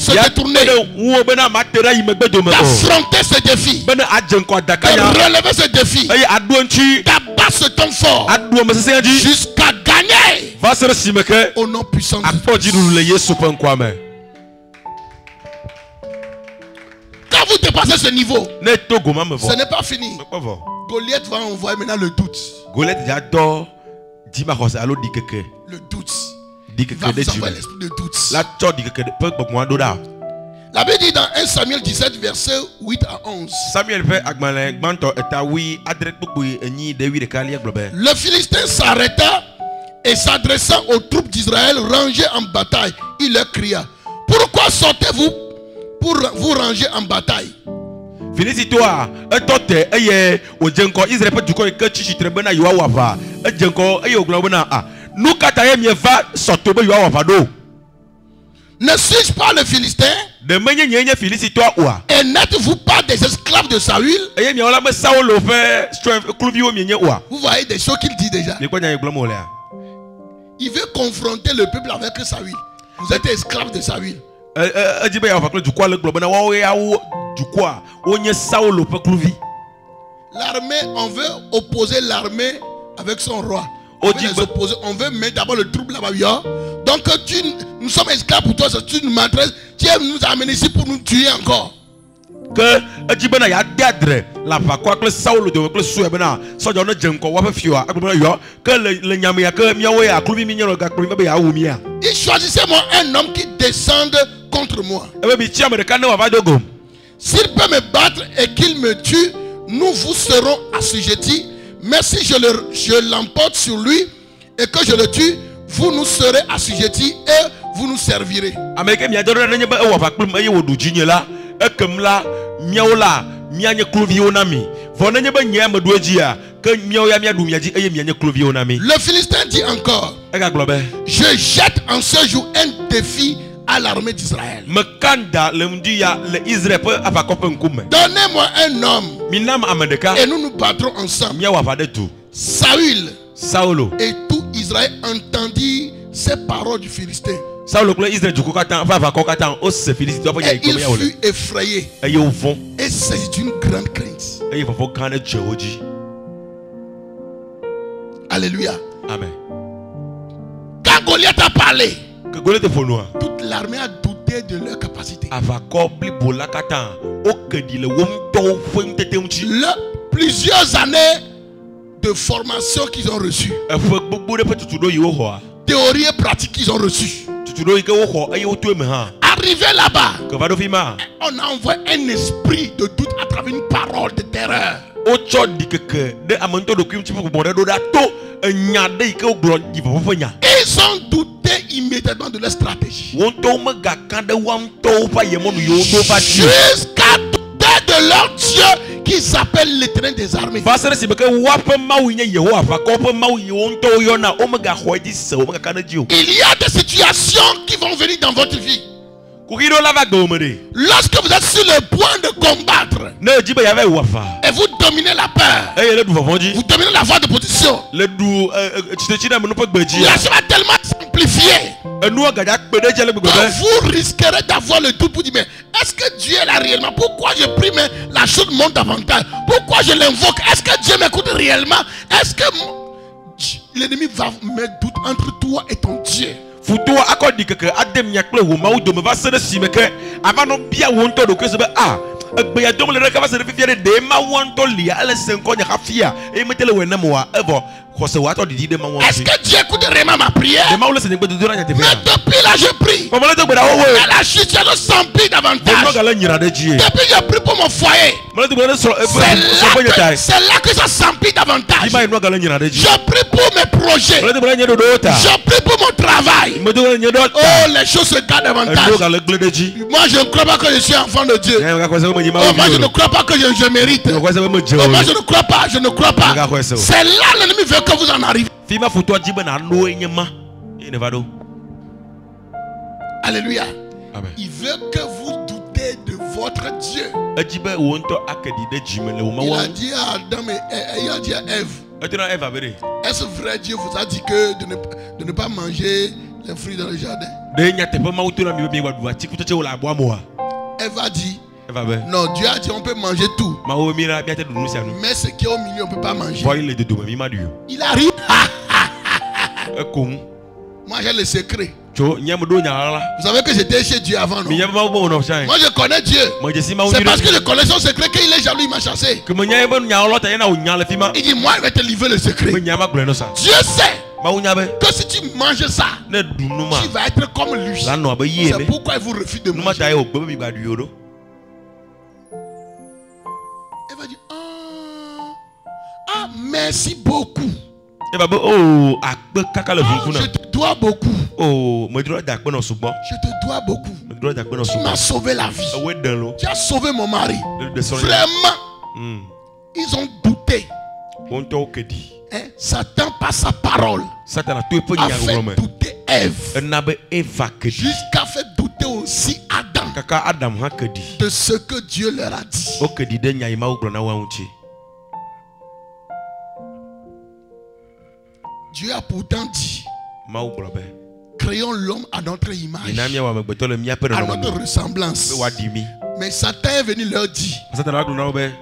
d'affronter ce défi, de relever ce défi, d'abattre ce temps fort jusqu'à gagner au nom puissant de Jésus. Quand vous dépassez ce niveau, ce n'est pas fini. Goliath va envoyer maintenant le doute. Le doute. Va vous envoyer l'esprit de doute. La Bible dit dans 1 Samuel 17 verset 8 à 11. Le Philistin s'arrêta et s'adressant aux troupes d'Israël rangées en bataille, il leur cria: pourquoi sortez-vous pour vous ranger en bataille? Ne suis-je pas le Philistin? Et n'êtes-vous pas des esclaves de Saül? Vous voyez des choses qu'il dit déjà. Il veut confronter le peuple avec Saül. Vous êtes esclaves de Saül. L'armée, on veut opposer l'armée avec son roi. On veut mettre d'abord le trouble là-bas. Donc nous sommes esclaves pour toi, tu nous maîtrises. Tu nous amènes ici pour nous tuer encore. Que il choisissait moi un homme qui descende contre moi. S'il peut me battre et qu'il me tue, nous vous serons assujettis. Mais si je l'emporte sur lui et que je le tue, vous nous serez assujettis et vous nous servirez. Le Philistin dit encore: je jette en ce jour un défi à l'armée d'Israël. Donnez-moi un homme et nous nous battrons ensemble. Saül et tout Israël entendit ces paroles du Philistin. Et il fut effrayé et c'est une grande crainte. Alléluia. Amen. Quand Goliath a parlé, toute l'armée a douté de leur capacité. Plusieurs années de formation qu'ils ont reçues, théorie et pratique qu'ils ont reçues. Arrivé là-bas, on a envoyé un esprit de doute à travers une parole de terreur. Ils ont douté immédiatement de leur stratégie. Jusqu'à douter de leur Dieu qui s'appelle l'Éternel des armées. Il y a des situations qui vont venir dans votre vie. Lorsque vous êtes sur le point de combattre et vous dominez la peur, vous dominez la voie de position, la chose va tellement simplifier que vous risquerez d'avoir le doute pour dire, mais est-ce que Dieu est là réellement? Pourquoi je prie mais la chose monte davantage? Pourquoi je l'invoque? Est-ce que Dieu m'écoute réellement? Est-ce que l'ennemi va mettre doute entre toi et ton Dieu? Futo akodi keke adem nyakle wo ma udo me va se de simeke amano bia wonto do kwese be egbe ya dom le reka va se de fifia de ma wonto lia ele senko nya kafia e metele we na mo wa evo kose wa to didi de ma wonto. Est-ce que Dieu écoute vraiment ma prière? De ma wole se ngbe do nya te mais depuis là je prie. Comme le to gbeda wo we. La situation s'emplit davantage. Depuis je prie pour mon foyer. C'est là que ça s'emplit davantage. Je prie pour mes projets. Je prie pour mon travail. Oh, les choses se gardent davantage. Moi je ne crois pas que je suis enfant de Dieu. Oh, moi je ne crois pas que je mérite. Oh, moi je ne crois pas. C'est là l'ennemi veut que vous en arrivez. Alléluia. Amen. Il veut que vous doutez de votre Dieu. Il a dit à Adam et il a dit à Ève, est-ce vrai Dieu vous a dit que de ne pas manger les fruits dans le jardin? Ève a dit, non, Dieu a dit on peut manger tout. Mais ce qui est au milieu on ne peut pas manger. Il arrive. Moi j'ai le secret. Vous savez que j'étais chez Dieu avant, non? Moi je connais Dieu. C'est parce que je connais son secret qu'il est jaloux, il m'a chassé. Il dit, moi je vais te livrer le secret. Dieu sait que si tu manges ça, tu vas être comme lui. C'est pourquoi il vous refuse de manger. Elle va dire, ah, merci beaucoup. Je te dois beaucoup. Je te dois beaucoup. Tu m'as sauvé la vie. Tu as sauvé mon mari. Vraiment, ils ont douté. Satan, par sa parole, a fait douter Ève. Jusqu'à faire douter aussi Adam de ce que Dieu leur a dit. Dieu a pourtant dit, créons l'homme à notre image, à notre ressemblance. Mais Satan est venu leur dire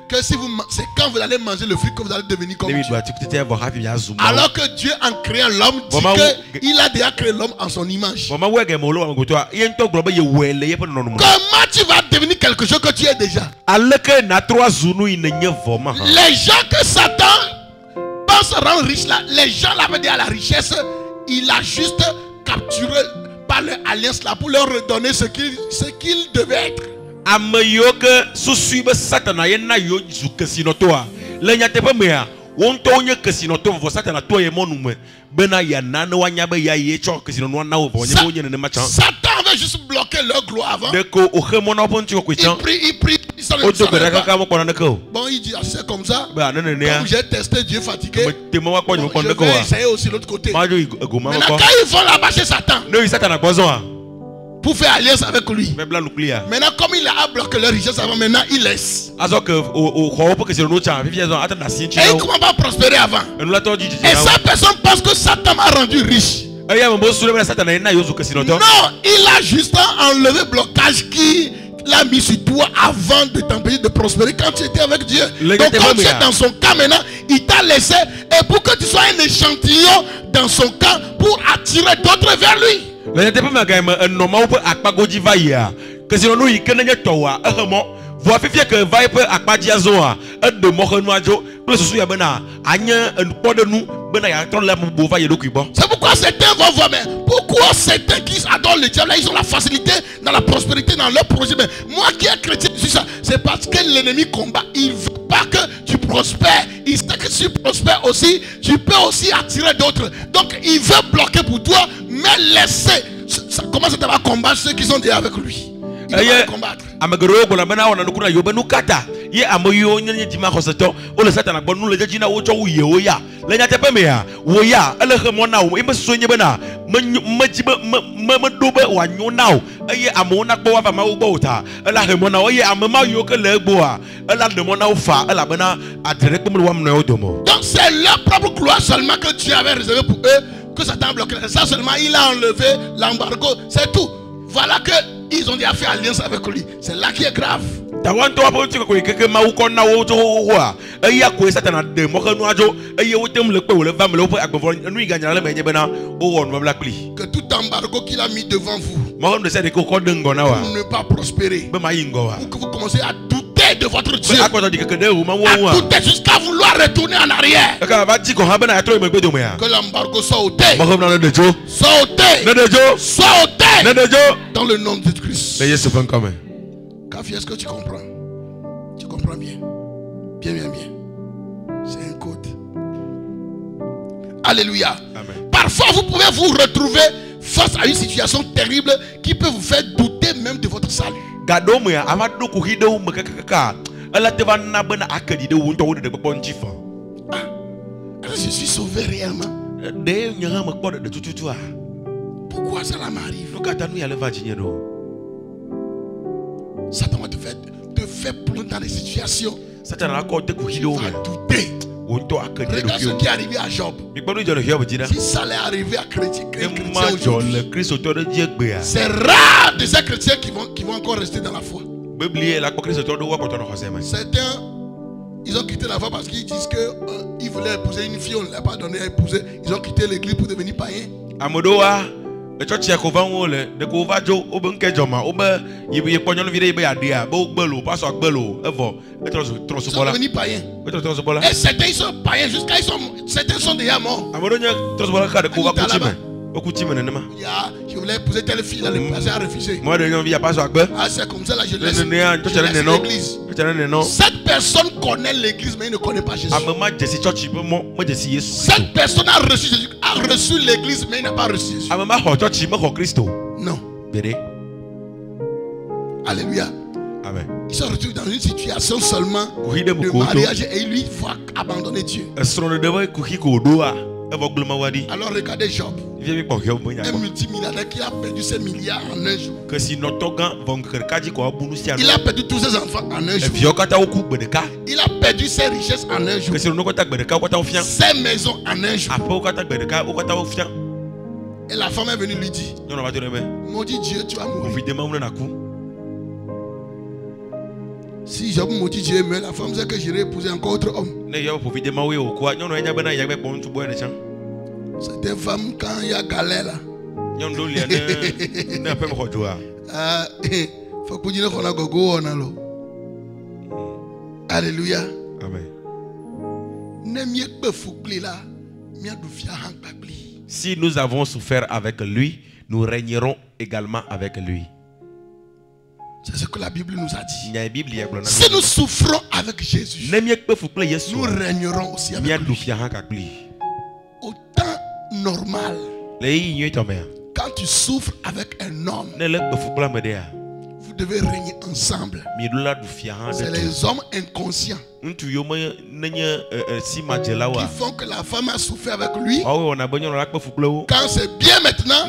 que si vous, c'est quand vous allez manger le fruit que vous allez devenir comme Dieu. Alors que Dieu, en créant l'homme, dit qu'il a déjà créé l'homme en son image. Comment tu vas devenir quelque chose que tu es déjà? Les gens que Satan se rendre riche là, les gens l'avaient dit à la richesse, il a juste capturé par leur alliance là pour leur redonner ce qu'il devait être. Satan avait juste bloqué leur gloire avant. Il prie. Bon, il dit, c'est comme ça. Comme j'ai testé Dieu fatigué, je vais essayer aussi l'autre côté. Maintenant, quand ils vont là-bas chez Satan pour faire alliance avec lui, maintenant, comme il a bloqué leur richesse avant, maintenant il laisse. Et il commence pas à prospérer avant. Et sa personne pense que Satan m'a rendu riche. Non, il a juste enlevé le blocage qui l'a mis sur toi avant de t'empêcher de prospérer quand tu étais avec Dieu. Donc quand tu es dans son camp maintenant, il t'a laissé et pour que tu sois un échantillon dans son camp pour attirer d'autres vers lui. C'est pourquoi certains vont voir, mais pourquoi certains qui adorent le diable, ils ont la facilité dans la prospérité, dans leur projet. Mais moi qui est chrétien, je suis ça. C'est parce que l'ennemi combat. Il ne veut pas que tu prospères. Il sait que si tu prospères aussi, tu peux aussi attirer d'autres. Donc il veut bloquer pour toi, mais laisser. Comment ça va combattre ceux qui sont déjà avec lui? Il va combattre. ye amoyo nyenye jima khoseto o le Satan agbo nu le jina wo cho wo ye wo ya le nya tepe me ya wo ya ele he mo na wo e so nye be na me dobe wa nyu na o eye amo na gbo wa fa ma wo gbo ta ele he mo na o ye amema yo ke le gbo a ele de mo na wo fa ele be na adere gbo mo wa mo domo. Donc c'est leur propre gloire seulement que Dieu avait réservé pour eux, que Satan bloqué. Ça seulement il a enlevé l'embargo, c'est tout. Voilà que ils ont déjà fait alliance avec lui. C'est là qui est grave. Tawanto aponti ko keke ma uko na wo jo wa eya ko Satan de mo kanu ajo eye wo tem le pe wo le va me le po agbofo nu iganya le menye be na o won mo black pli que tout embargo qu'il a mis devant vous mo de sede ko de ngona wa ne pas prospérer be ma yingo wa que vous commencez à douter de votre Dieu à douter jusqu'à vouloir retourner en arrière que l'embargo soit ôté dans le nom de Christ. Kafi, est-ce que tu comprends? Tu comprends bien? Bien. C'est un code. Alléluia. Amen. Parfois, vous pouvez vous retrouver face à une situation terrible qui peut vous faire douter même de votre salut. Je suis sauvé réellement. Pourquoi cela m'arrive? Satan va te faire plonger dans les situations. Satan va douter. Regarde ce qui est arrivé à Job. Si ça allait arriver à chrétien aujourd'hui, c'est rare de ces chrétiens qui vont encore rester dans la foi. Certains, ils ont quitté la foi parce qu'ils disent qu'ils voulaient épouser une fille, on ne l'a pas donné à épouser. Ils ont quitté l'église pour devenir païens. Ça veut devenir païen. Et certains ils sont païens jusqu'à certains sont déjà morts. Je voulais épouser telle fille, là, le passé a refusé. Ah, c'est comme ça, là, je laisse l'église. Cette personne connaît l'église, mais il ne connaît pas Jésus. Cette personne a reçu l'église, mais il n'a pas reçu Jésus. Non. Alléluia. Amen. Il se retrouve dans une situation seulement de mariage et il lui va abandonner Dieu. Alors regardez Job, un multimilliardaire qui a perdu ses milliards en un jour. Il a perdu tous ses enfants en un jour. Il a perdu ses richesses en un jour. Ses maisons en un jour. Et la femme est venue lui dire, maudit Dieu, tu vas mourir. Si Job maudit Dieu meurt, la femme sait que j'irai épouser encore autre homme. C'est une femme quand il y a galère là. Alléluia. Amen. Si nous avons souffert avec lui, nous régnerons également avec lui. C'est ce que la Bible nous a dit. Si nous souffrons avec Jésus, nous régnerons aussi avec lui. Au temps normal, quand tu souffres avec un homme, vous devez régner ensemble. C'est les hommes inconscients qui font que la femme a souffert avec lui. Quand c'est bien maintenant,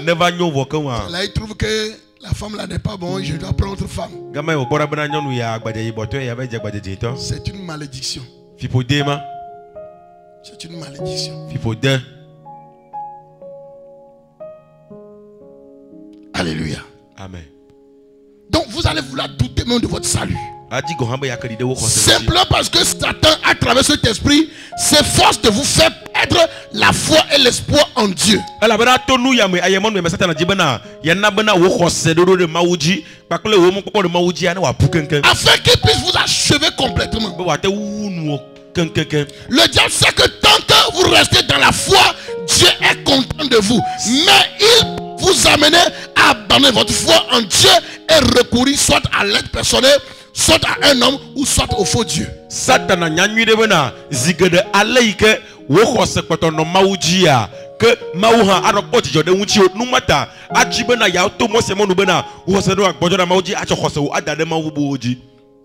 là il trouve que la femme là n'est pas bon, je dois prendre autre femme. C'est une malédiction. C'est une malédiction. Alléluia. Amen. Donc vous allez vouloir douter même de votre salut. Simplement parce que Satan, à travers cet esprit, s'efforce de vous faire perdre la foi et l'espoir en Dieu. Afin qu'il puisse vous achever complètement. Le diable sait que tant que vous restez dans la foi, Dieu est content de vous. Mais il vous amène à abandonner votre foi en Dieu et recourir soit à l'aide personnelle, soit à un homme ou soit au faux Dieu.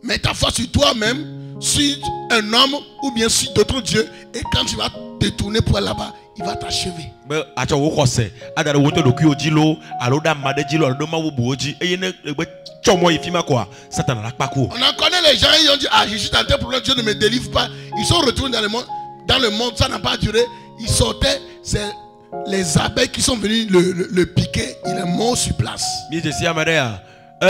Mets ta foi sur toi-même, sur un homme ou bien sur d'autres dieux. Et quand tu vas te tourner pour aller là-bas, il va t'achever. On en connaît les gens, ils ont dit, ah, je suis dans tel problème, Dieu ne me délivre pas. Ils sont retournés dans le monde, ça n'a pas duré. Ils sortaient, c'est les abeilles qui sont venus le piquer, il est mort sur place.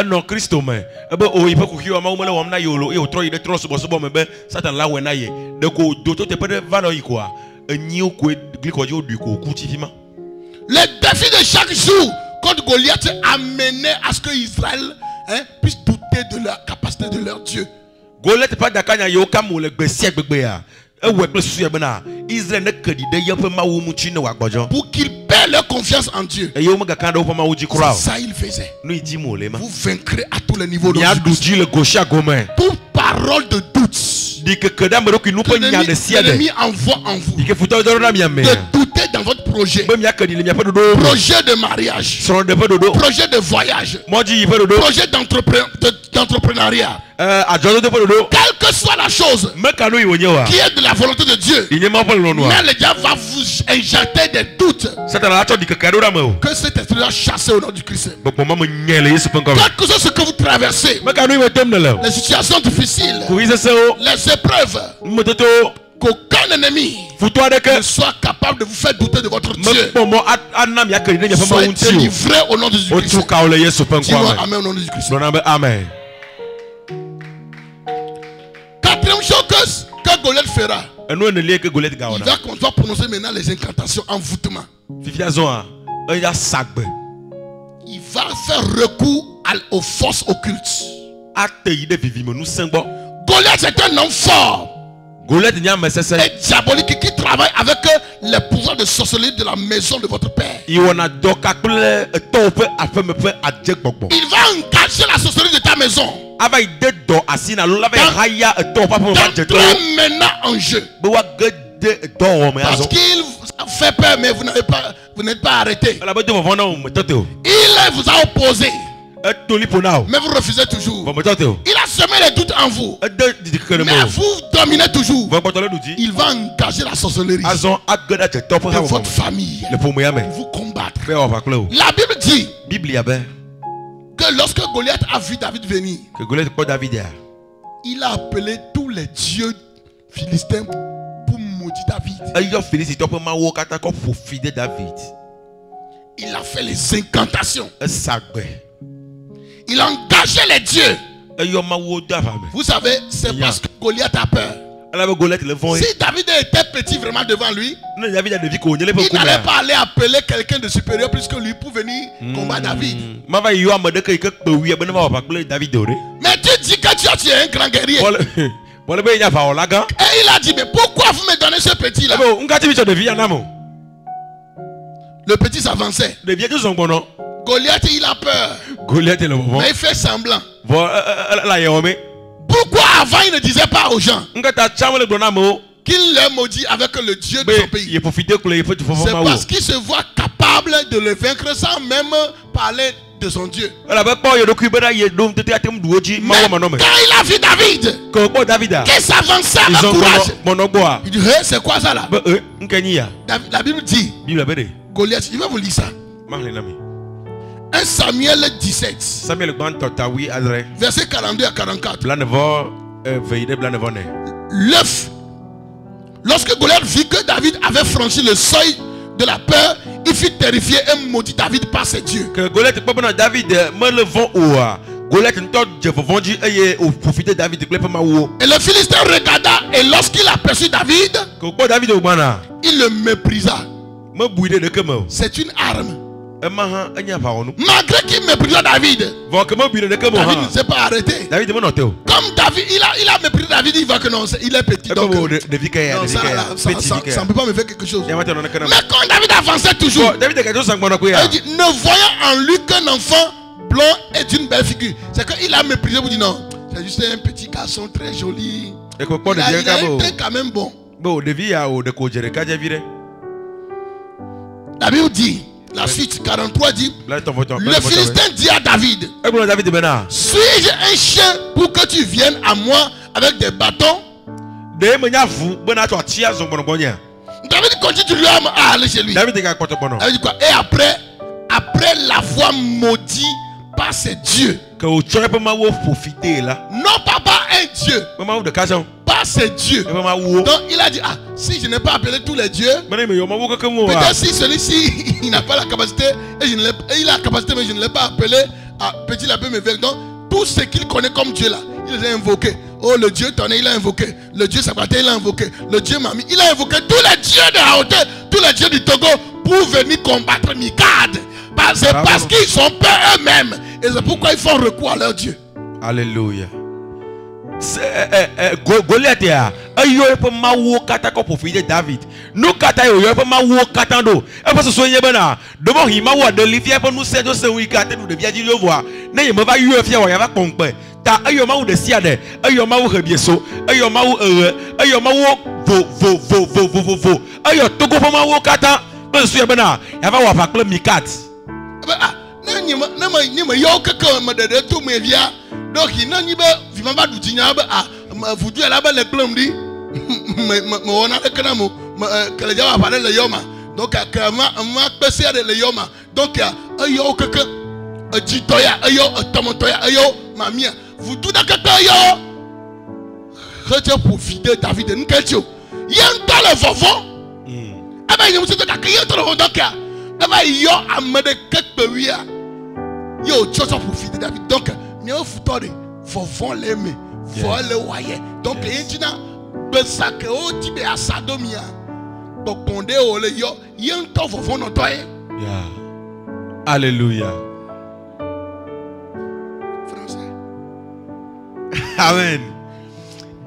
Non Christo mais o il peut courir à maumele wamna yolo et au trop il est trop sobo mais Satan là ouais naie de ko doto te peut valo quoi ni au ko glikodio du ko coutifima. Le défi de chaque jour contre Goliath amenait à ce que Israël puisse douter de la capacité de leur Dieu. Goliath pas dakanya yo kam le gbesi agbegbe ya e we ple susu e na Israël ne kedi de ye pe mawo mu chi ne wa gbojo pour qu'ils perdent leur confiance en Dieu. Et yo me gakanda o pe mawo ji kura ça il faisait. No idi mo le ma vous vaincrez à tous les niveaux de ya duji le gauche à gomen toute parole de doute dit que l'ennemi envoie en vous de douter dans votre projet de mariage, projet de voyage, projet d'entrepreneuriat, quelle que soit la chose qui est de la volonté de Dieu, mais le diable va vous injecter des doutes que cet esprit va chasser au nom du Christ. Quel que soit ce que vous traversez, les situations difficiles, les épreuves, qu'aucun ennemi ne soit capable de vous faire douter de votre Dieu. Soyez délivrés au nom de Jésus-Christ. Dis-moi amen au nom de Jésus-Christ. Amen. Quatrième chose que Goliath fera, il va prononcer maintenant les incantations, envoûtement. Il va faire recours aux forces occultes. Goliath est un homme fort et diabolique qui travaille avec les pouvoirs de sorcellerie de la maison de votre père. Il va engager la sorcellerie de ta maison. Maintenant en jeu. Parce qu'il fait peur, mais vous n'êtes pas arrêté. Il vous a opposé, mais vous refusez toujours. Il a semé les doutes en vous, mais vous dominez toujours. Il va engager la sorcellerie de votre famille pour vous combattre. La Bible dit que lorsque Goliath a vu David venir, il a appelé tous les dieux philistins pour maudire David. Il a fait les incantations. Il a engagé les dieux. Vous savez, c'est parce que Goliath a peur. Si David était petit vraiment devant lui, il n'allait pas aller appeler quelqu'un de supérieur plus que lui pour venir combattre David. Mais tu dis que tu es un grand guerrier. Et il a dit, mais pourquoi vous me donnez ce petit là? Le petit s'avançait. Goliath, il a peur. Mais il fait semblant. Pourquoi avant il ne disait pas aux gens qu'il les maudit avec le Dieu de son pays? C'est parce qu'il se voit capable de le vaincre sans même parler de son Dieu. Mais quand il a vu David qui s'avançait avec courage, il dit, hey, c'est quoi ça là? La Bible dit, Goliath, il va vous lire ça. 1 Samuel 17, verset 42 à 44. Lorsque Goliath vit que David avait franchi le seuil de la peur, il fut terrifié et maudit David par ses dieux. Et le Philistin regarda, et lorsqu'il aperçut David, il le méprisa. C'est une arme. Malgré qu'il méprisa David, David ne s'est pas arrêté. Comme David, il a méprisé David, il voit que non, il est petit. Donc, non, ça ne peut pas me faire quelque chose. Mais quand David avançait toujours, il dit, ne voyant en lui qu'un enfant blond et d'une belle figure, c'est qu'il a méprisé pour dire non, c'est juste un petit garçon très joli. Il a été quand même bon. La Bible dit, La suite, 43 dit, le Philistin dit à David, suis-je un chien pour que tu viennes à moi avec des bâtons? David continue à aller chez lui. David dit quoi? Et après l'avoir maudit par ses dieux. Non pas un dieu, par ses dieux. Donc il a dit, si je n'ai pas appelé tous les dieux, peut-être si celui-ci il n'a pas la capacité, et il a la capacité mais je ne l'ai pas appelé, petit lapin me vient. Donc tout ce qu'il connaît comme Dieu là, il les a invoqués. Oh, le Dieu tonné, il a invoqué. Le Dieu Sabaté, il a invoqué. Le Dieu Mami, il a invoqué tous les dieux de la hauteur, tous les dieux du Togo pour venir combattre Mikad. C'est parce qu'ils sont peur eux-mêmes. Et c'est pourquoi ils font recours à leur Dieu. Alléluia. Goliath ayo pe mawo kata ko profiter David. Nous kata yo pe mawo kata do. E pe so soye bana. Do mo hi mawo de lifia pe nous c'est de se wi kata nous de via di voir. Na ye me va yo fia wa ya va pompe. Ta ayo mawo de siade. Ayo mawo rebieso. Ayo mawo ayo mawo vo. Ayo togo pe mawo kata. Pe so soye bana. Ya va wa fa kle Mikat. Ni me yo kaka me de tout me via. Donc il n'a ni be vivant ba doudinya ba vous Dieu là ba le plomb dit me on a le kanamo que le diable parler le yoma donc que ma pese de le yoma donc ayo kaka ditoya ayo tomontoya ayo mamia vous tout da kaka yo rete profiter David nkecho yento le vovon aba yemu se kaka yento le vovon donc aba yo amede kekpewia yo chocho profiter David donc ni o futore fofon leme fo le waye donc entina besa ke o ti be asadomia to konde o le yo yento fofon no toye. Alléluia. Français. Amen.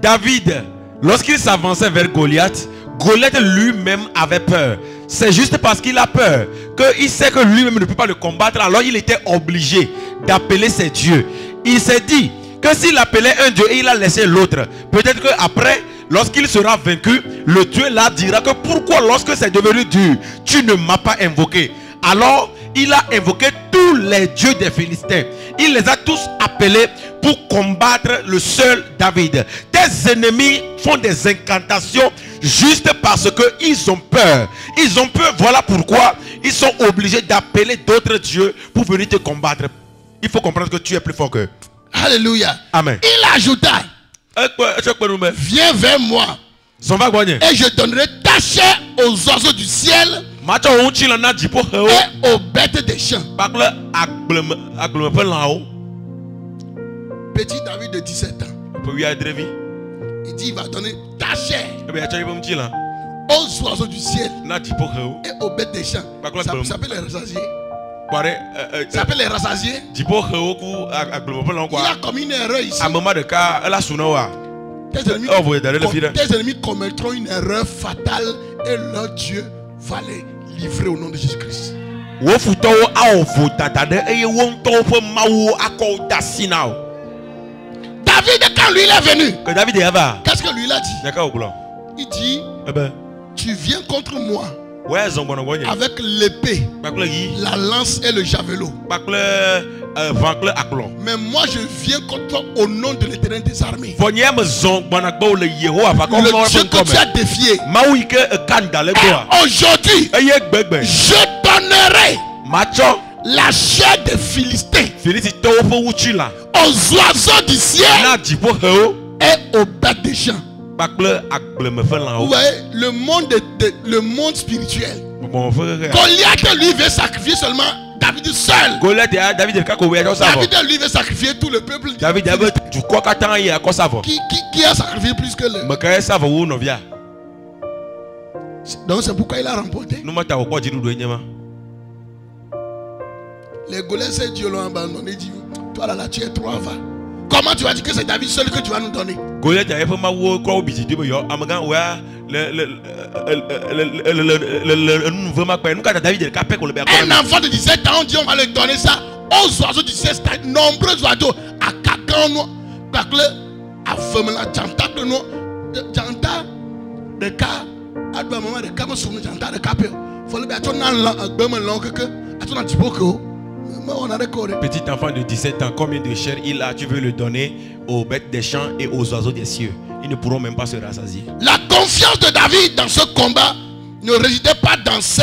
David, lorsqu'il s'avançait vers Goliath, Goliath lui-même avait peur. C'est juste parce qu'il a peur qu'il sait que lui-même ne peut pas le combattre. Alors il était obligé d'appeler ses dieux. Il s'est dit que s'il appelait un dieu et il a laissé l'autre, peut-être qu'après, lorsqu'il sera vaincu, le Dieu là dira que pourquoi lorsque c'est devenu dur, tu ne m'as pas invoqué. Alors il a invoqué tous les dieux des Philistins. Il les a tous appelés pour combattre le seul David. Tes ennemis font des incantations juste parce qu'ils ont peur. Ils ont peur, voilà pourquoi ils sont obligés d'appeler d'autres dieux pour venir te combattre. Il faut comprendre que tu es plus fort qu'eux. Alléluia. Amen. Il ajouta, viens vers moi et je donnerai ta chair aux oiseaux du ciel et aux bêtes des champs. Petit David de 17 ans, il dit il va donner ta chair aux oiseaux du ciel et aux bêtes des champs. Ça s'appelle les rassasiés. Ça s'appelle les rassasiés. Il a commis une erreur ici. Tes ennemis commettront une erreur fatale et leur Dieu va les livrer au nom de Jésus-Christ. David, quand lui il est venu, qu'est-ce que lui il a dit? Il dit, tu viens contre moi avec l'épée, la lance et le javelot. Mais moi je viens contre toi au nom de l'Éternel des armées. Le Dieu que tu as défié. Aujourd'hui, je donnerai la chair des Philistins aux oiseaux du ciel et aux bêtes des champs. Vous voyez, le monde spirituel. Goliath lui veut sacrifier seulement David seul. David lui veut sacrifier tout le peuple. Qui a sacrifié plus que le. Donc c'est pourquoi il a remporté. Les Goliaths, Dieu l'ont abandonné. Dit, toi là, tu es trop va. Comment tu vas dire que c'est David seul que tu vas nous donner? Un enfant de 17 ans, on dit on va lui donner ça aux oiseaux du ciel, nombreux oiseaux, à Kakano, à Femela, Janta de nous, Janta de Ka, à Maman de Kama Soumou, Janta de Capel. Petit enfant de 17 ans, combien de chair il a? Tu veux le donner aux bêtes des champs et aux oiseaux des cieux. Ils ne pourront même pas se rassasier. La confiance de David dans ce combat ne résidait pas dans ses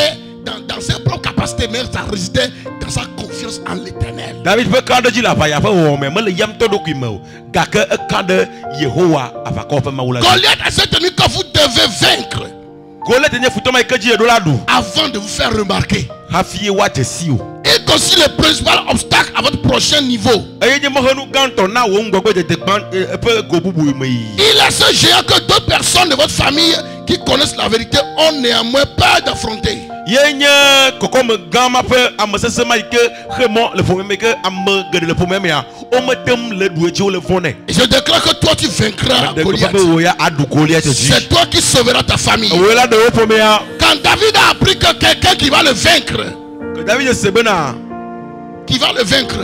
propres capacités, mais ça résidait dans sa confiance en l'Éternel. David peut quand dire la vaille mais le yam todo kimo gake quand Yehowa avako fa maula. Goliath a cette tenue que vous devez vaincre. Goliath ne futo mai kaji do ladu avant de vous faire remarquer. Hafiye wa tesio. Et aussi le principal obstacle à votre prochain niveau. Il est ce géant que d'autres personnes de votre famille qui connaissent la vérité ont néanmoins peur d'affronter. Et je déclare que toi tu vaincras Goliath. C'est toi qui sauveras ta famille. Quand David a appris que quelqu'un qui va le vaincre, qui va le vaincre,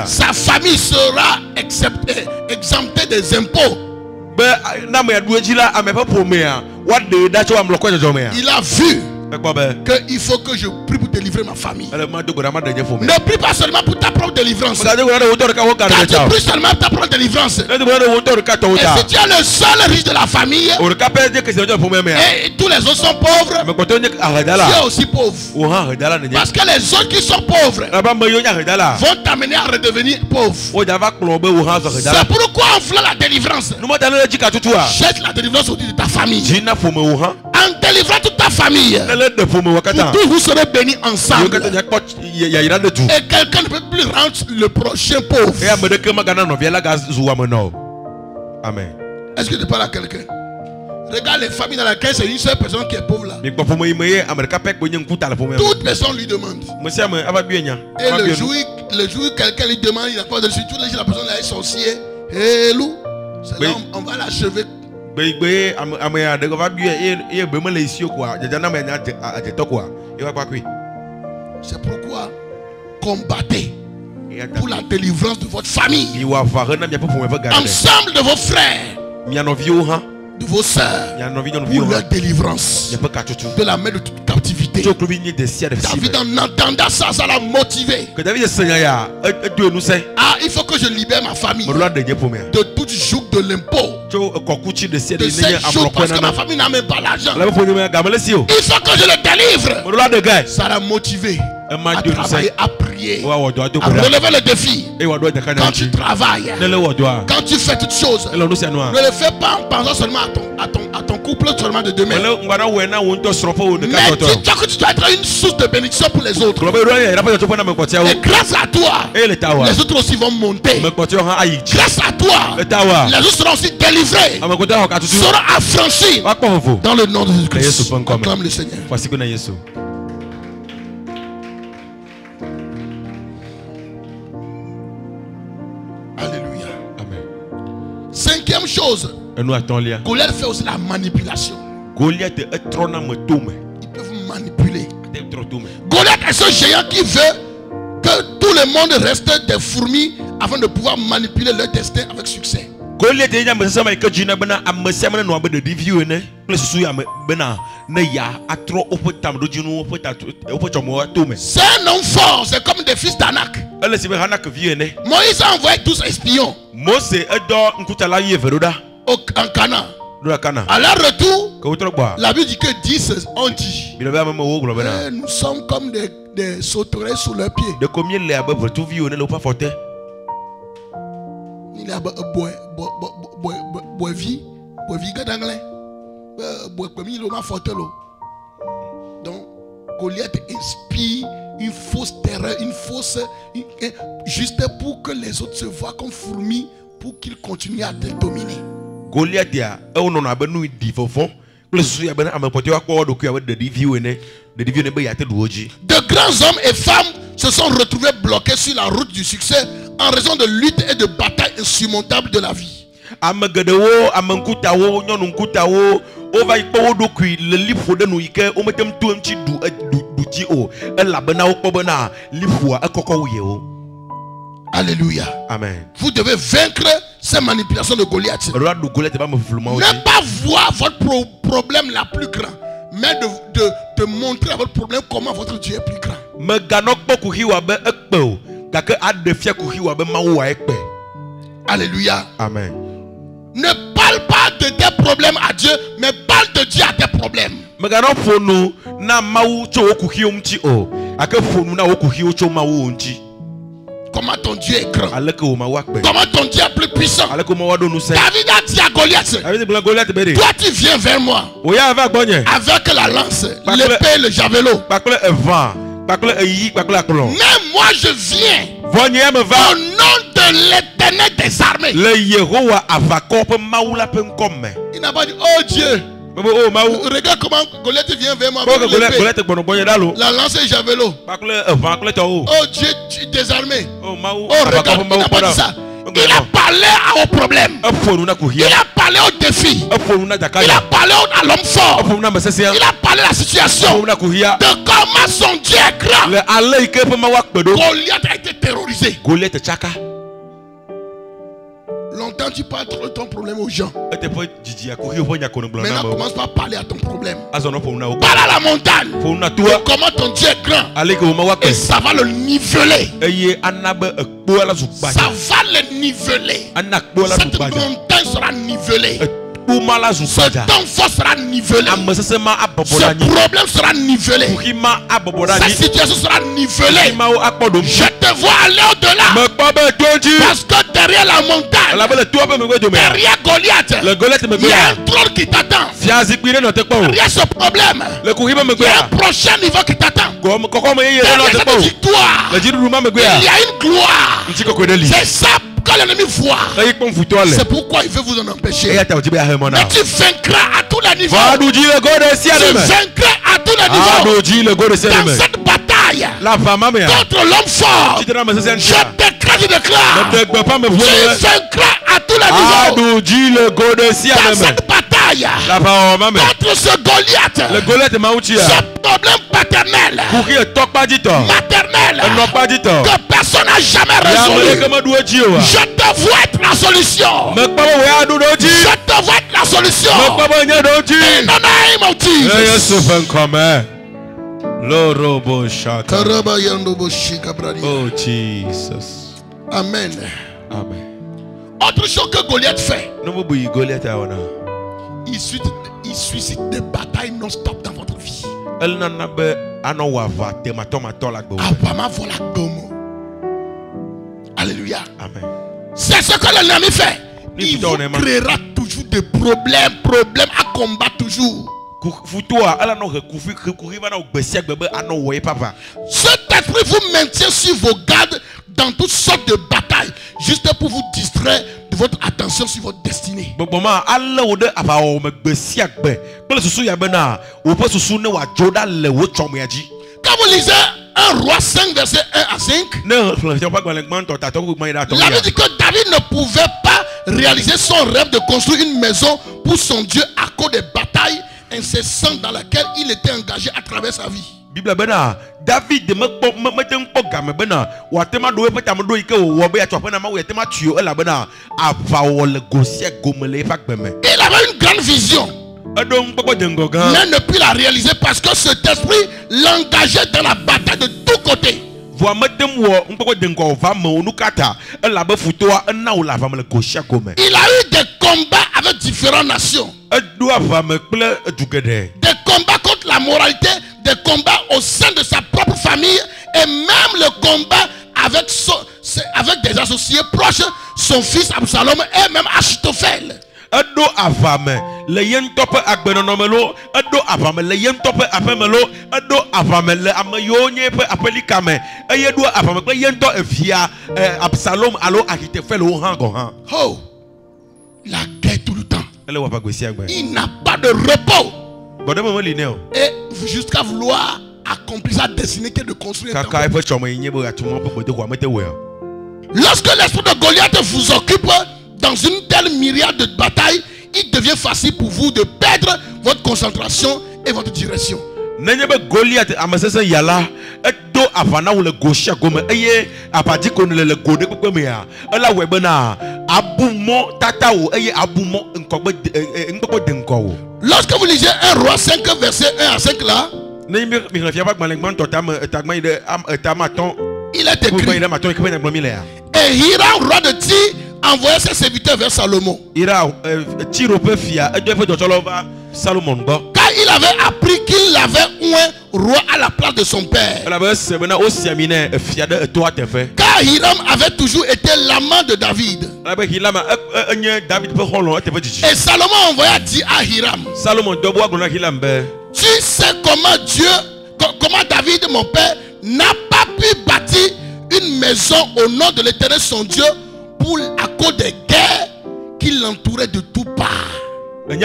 sa famille sera exemptée des impôts. Il a vu qu'il faut que je prie pour délivrer ma famille. Ne prie pas seulement pour ta propre délivrance. Car tu pries seulement pour ta propre délivrance. Et si tu es le seul riche de la famille et tous les autres sont pauvres, tu es aussi pauvre. Parce que les autres qui sont pauvres vont t'amener à redevenir pauvre. C'est pourquoi on fait la délivrance. Jette la délivrance au-dessus de ta famille. En délivrant toute ta famille, tous vous serez bénis ensemble. Et quelqu'un ne peut plus rendre le prochain pauvre. Amen. Est-ce que tu parles à quelqu'un? Regarde les familles dans lesquelles c'est une seule personne qui est pauvre là. Toute personne lui demande. Et le jour où quelqu'un lui demande, il n'a pas de suite. Tous les jours la personne est sorcier. Et loup, c'est là on va l'achever. C'est pourquoi combattez pour la délivrance de votre famille. Ensemble de vos frères, de vos sœurs, pour leur délivrance de la main de toute captivité. David en entendant ça, ça l'a motivé. Ah, il faut que je libère ma famille de toute joug de l'impôt, de cette joug, parce que ma famille n'a même pas l'argent. Il faut que je le délivre. Ça l'a motivé à travailler, à prier, à relever le défi. Quand tu travailles, quand tu fais toutes choses, ne le fais pas en pensant seulement à ton couple seulement de demain. Mais dis-toi que tu dois être une source de bénédiction pour les autres. Et grâce à toi, les autres aussi vont monter. Grâce à toi, les autres seront aussi délivrés, seront affranchis. Dans le nom de Jésus-Christ, acclame le Seigneur. Alléluia. Amen. Cinquième chose, Goliath fait aussi la manipulation. Ils peuvent manipuler. Goliath est ce géant qui veut que tout le monde reste des fourmis afin de pouvoir manipuler leur destin avec succès. C'est un homme fort, c'est comme des fils d'Anak. Moïse a envoyé 12 espions en Canaan. À leur retour, la Bible dit que 10 ont dit nous sommes comme des sauterelles sous leurs pieds. Il y a donc Goliath inspire une fausse terreur, juste pour que les autres se voient comme fourmis, pour qu'ils continuent à te dominer. Goliath de grands hommes et femmes se sont retrouvés bloqués sur la route du succès en raison de luttes et de batailles insurmontables de la vie. Alléluia. Amen. Vous devez vaincre ces manipulations de Goliath. Ne pas voir votre problème la plus grande, mais de montrer à votre problème comment votre Dieu est plus grand. Alléluia. Amen. Ne parle pas de tes problèmes à Dieu, mais parle de Dieu à tes problèmes. Comment ton Dieu est grand? Comment ton Dieu est plus puissant? David a dit à Goliath, toi tu viens vers moi avec la lance, l'épée, le javelot. Mais moi je viens au nom de l'Éternel des armées. Il n'a pas dit, oh Dieu, regarde comment Goliath vient vers moi avec l'épée, la lance et javelot. Oh Dieu désarmé. Oh regarde, il n'a pas dit ça. Il a parlé au problème. Il a parlé au défi. Il a parlé à l'homme fort. Il a parlé à la situation. De comment son Dieu est grand. Goliath a été terrorisé. Longtemps tu parles de ton problème aux gens. Maintenant commence par parler à ton problème. Parle à la montagne. De comment ton Dieu est grand. Et ça va le niveler. Ça va le niveler. Cette montagne sera nivelée. Ce temps fort sera nivelé. Ce problème sera nivelé. Cette situation sera nivelée. Je te vois aller au-delà. Parce que derrière la montagne, derrière Goliath, il y a un trône qui t'attend. Derrière ce problème, il y a un prochain niveau qui t'attend. Derrière cette victoire, il y a une gloire. C'est ça que l'ennemi voit. C'est pourquoi il veut vous en empêcher. Mais tu vaincras à tous les niveaux. Tu vaincras à tous les niveaux. Dans cette bataille contre l'homme fort, je déclare, tu vaincras à tous les niveaux. Dans cette bataille contre ce Goliath, ce problème paternel, maternel, que personne n'a jamais résolu, je te vois être la solution. Je te vois être la solution. In the name of Jesus. Oh Jesus. Amen. Amen. Autre chose que Goliath fait, il suscite des batailles non-stop dans votre vie. Alléluia. Amen. C'est ce que l'ennemi fait. Il vous créera toujours des problèmes à combattre toujours. Cet esprit vous maintient sur vos gardes dans toutes sortes de batailles, juste pour vous distraire de votre attention sur votre destinée. Quand vous lisez 1 Roi 5 verset 1 à 5, la Bible dit que David ne pouvait pas réaliser son rêve de construire une maison pour son Dieu à cause des batailles incessantes dans lesquelles il était engagé à travers sa vie. David il avait une grande vision, mais ne put la réaliser parce que cet esprit l'engageait dans la bataille de tous côtés. Il a eu des combats avec différentes nations, des combats contre la moralité, des combats au sein de sa propre famille, et même le combat avec des associés proches, son fils Absalom et même Achitophel. Oh, la guerre tout le temps. Il n'a pas de repos. Et jusqu'à vouloir accomplir sa destinée qui est de construire un temple. Lorsque l'esprit de Goliath vous occupe dans une telle myriade de batailles, il devient facile pour vous de perdre votre concentration et votre direction. Lorsque vous lisez 1 Roi 5 verset 1 à 5 là, il est écrit. Et Hiram, roi de Tyr, envoyait ses serviteurs vers Salomon. Car il avait appris qu'il avait un roi à la place de son père. Car Hiram avait toujours été l'amant de David. Et Salomon envoya dire à Hiram, tu sais comment David, mon père, n'a pas pu bâtir une maison au nom de l'Éternel son Dieu à cause des guerres qui l'entouraient de toutes parts. Même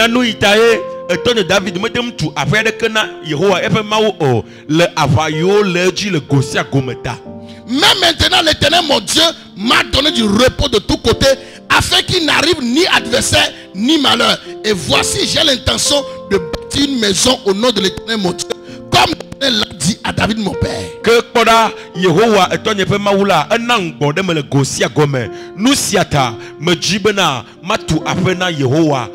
maintenant, l'Éternel mon Dieu m'a donné du repos de tous côtés afin qu'il n'arrive ni adversaire ni malheur. Et voici, j'ai l'intention de bâtir une maison au nom de l'Éternel mon Dieu, comme l'Éternel l'a dit à David mon père. Que pendant Yehowa etonye pe maula enang bode me le gosia gome nous siata me jibena matu afena Yehowa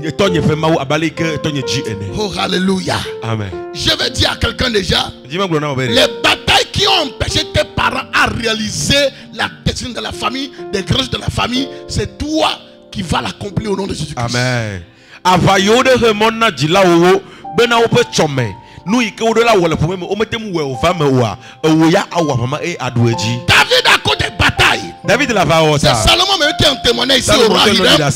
etonye pe mau abali ke etonye ji ene. Oh hallelujah. Amen. Je vais dire à quelqu'un déjà, les batailles qui ont empêché tes parents à réaliser la destinée de la famille, des granges de la famille, c'est toi qui vas l'accomplir au nom de Jésus-Christ. Amen. Avayo de remona jilawo bena ope chome. David a cause des batailles. David la va. C'est Salomon même qui a témoigné ici au roi Hiram.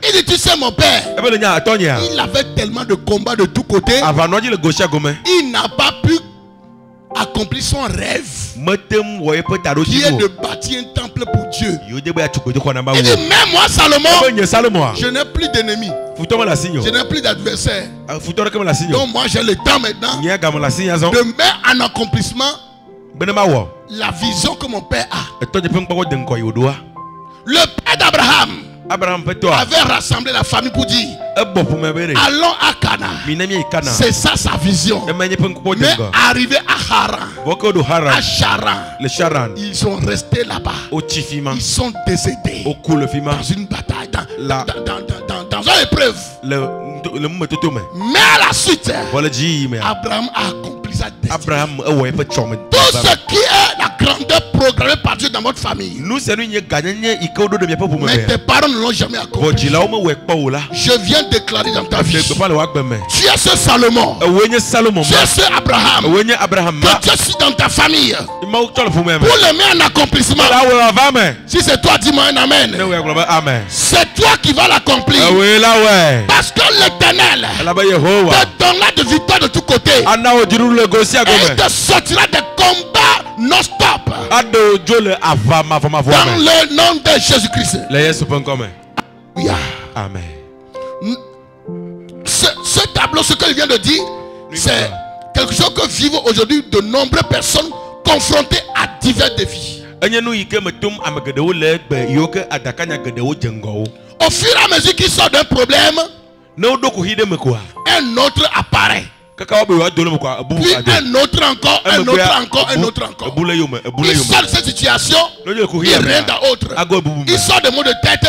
Il dit, tu sais mon père, il avait tellement de combats de tous côtés. Il n'a pas pu accomplir son rêve qui est de bâtir un temple pour Dieu. Il dit, même moi Salomon, je n'ai plus d'ennemis, je n'ai plus d'adversaires. Donc moi j'ai le temps maintenant de mettre en accomplissement la vision que mon père a. Le père d'Abraham avait rassemblé la famille pour dire, allons à Cana. C'est ça sa vision. Mais arrivé à Haran, à Charan, ils sont restés là-bas. Ils sont décédés dans une bataille, dans une épreuve. Mais à la suite, Abraham a accompli sa destinée. Tout ce qui est la grandeur programmée par Dieu dans votre famille, mais tes parents ne l'ont jamais accompli. Je viens déclarer dans ta vie, tu es ce Salomon, tu es ce Abraham, que Dieu suis dans ta famille pour le mettre en accomplissement. Si c'est toi, dis-moi un amen. C'est toi qui vas l'accomplir, parce que l'Éternel te donnera de victoire de tous côtés et il te sortira des combats non-stop dans le nom de Jésus-Christ. Amen. Ce tableau, ce qu'il vient de dire, c'est quelque chose que vivent aujourd'hui de nombreuses personnes confrontées à divers défis. Au fur et à mesure qu'ils sortent d'un problème, un autre apparaît. Puis un autre encore, un autre encore. Il sort de cette situation, il rentre dans autre. Il sort de maux de tête, il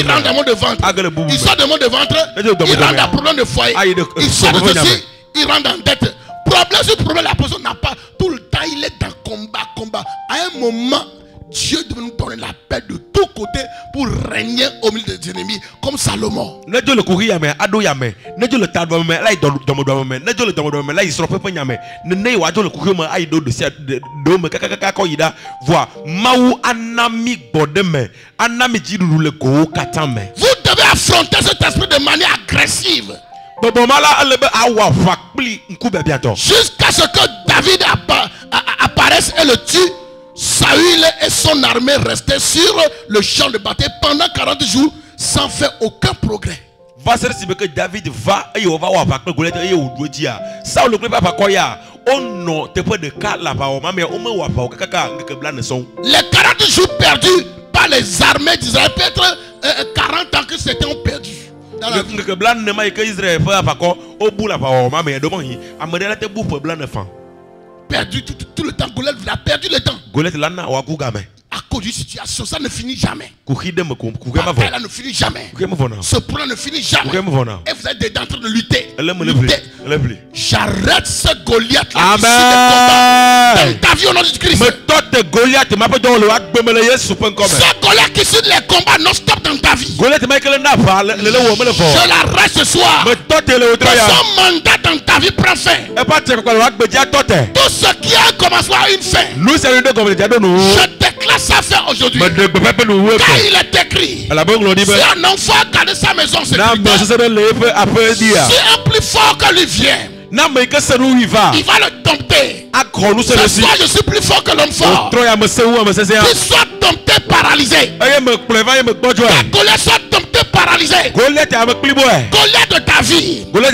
rentre dans maux de ventre. Il sort de maux de ventre, il rentre dans problème de foyer. Il sort de ceci, il rentre dans dette. Problème sur problème, la personne n'a pas. Tout le temps, il est dans combat. À un moment, Dieu devait nous donner la paix de tous côtés pour régner au milieu des ennemis comme Salomon. Là il vous devez affronter cet esprit de manière agressive jusqu'à ce que David apparaisse et le tue. Saül et son armée restaient sur le champ de bataille pendant 40 jours sans faire aucun progrès. David va et on va voir Goliath et on doit dire Saül le pas quoi ya on non te peut de cas là bas mais on me voit pas les 40 jours perdus par les armées d'Israël peut-être 40 ans que c'était perdu. Perdu tout le temps. Goliath a perdu le temps à cause pour une situation, ça ne finit jamais. Ça ne finit jamais. Ce plan ne finit jamais. Et vous êtes en train de lutter. J'arrête ce Goliath là. Dans ta vie au nom de Christ. Ce Goliath qui suit les combats non-stop dans ta vie. Je l'arrête ce soir. Que son mandat dans ta vie prend fin. Tout ce qui a un commencement a une fin. Je déclare sa fin aujourd'hui. Car il est écrit. Si un enfant garde sa maison, c'est si un plus fort que lui vient, il va le dompter. Ce soir, je suis plus fort que l'homme fort. Qu'il soit dompté, paralysé. Que Goliath soit dompté, paralysé. Goliath de ta vie. Goliath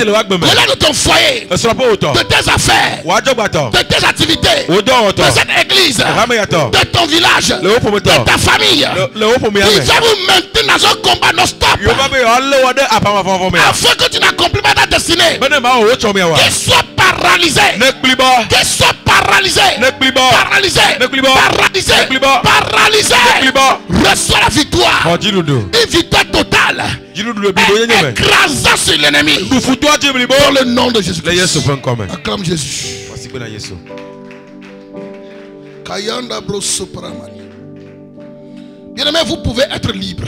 de ton foyer. De tes affaires. De tes activités. De cette église. De ton village. De ta famille. Il va vous maintenir dans un combat non-stop. Afin que tu n'accomplis pas ta destinée. Qu'il soit paralysé. Qu'il soit paralysé. Paralysé. Paralysé. Reçois la victoire. Une victoire totale. Écrasant sur l'ennemi. Dans le nom de Jésus. Acclame Jésus. Bien-aimé, vous pouvez être libre.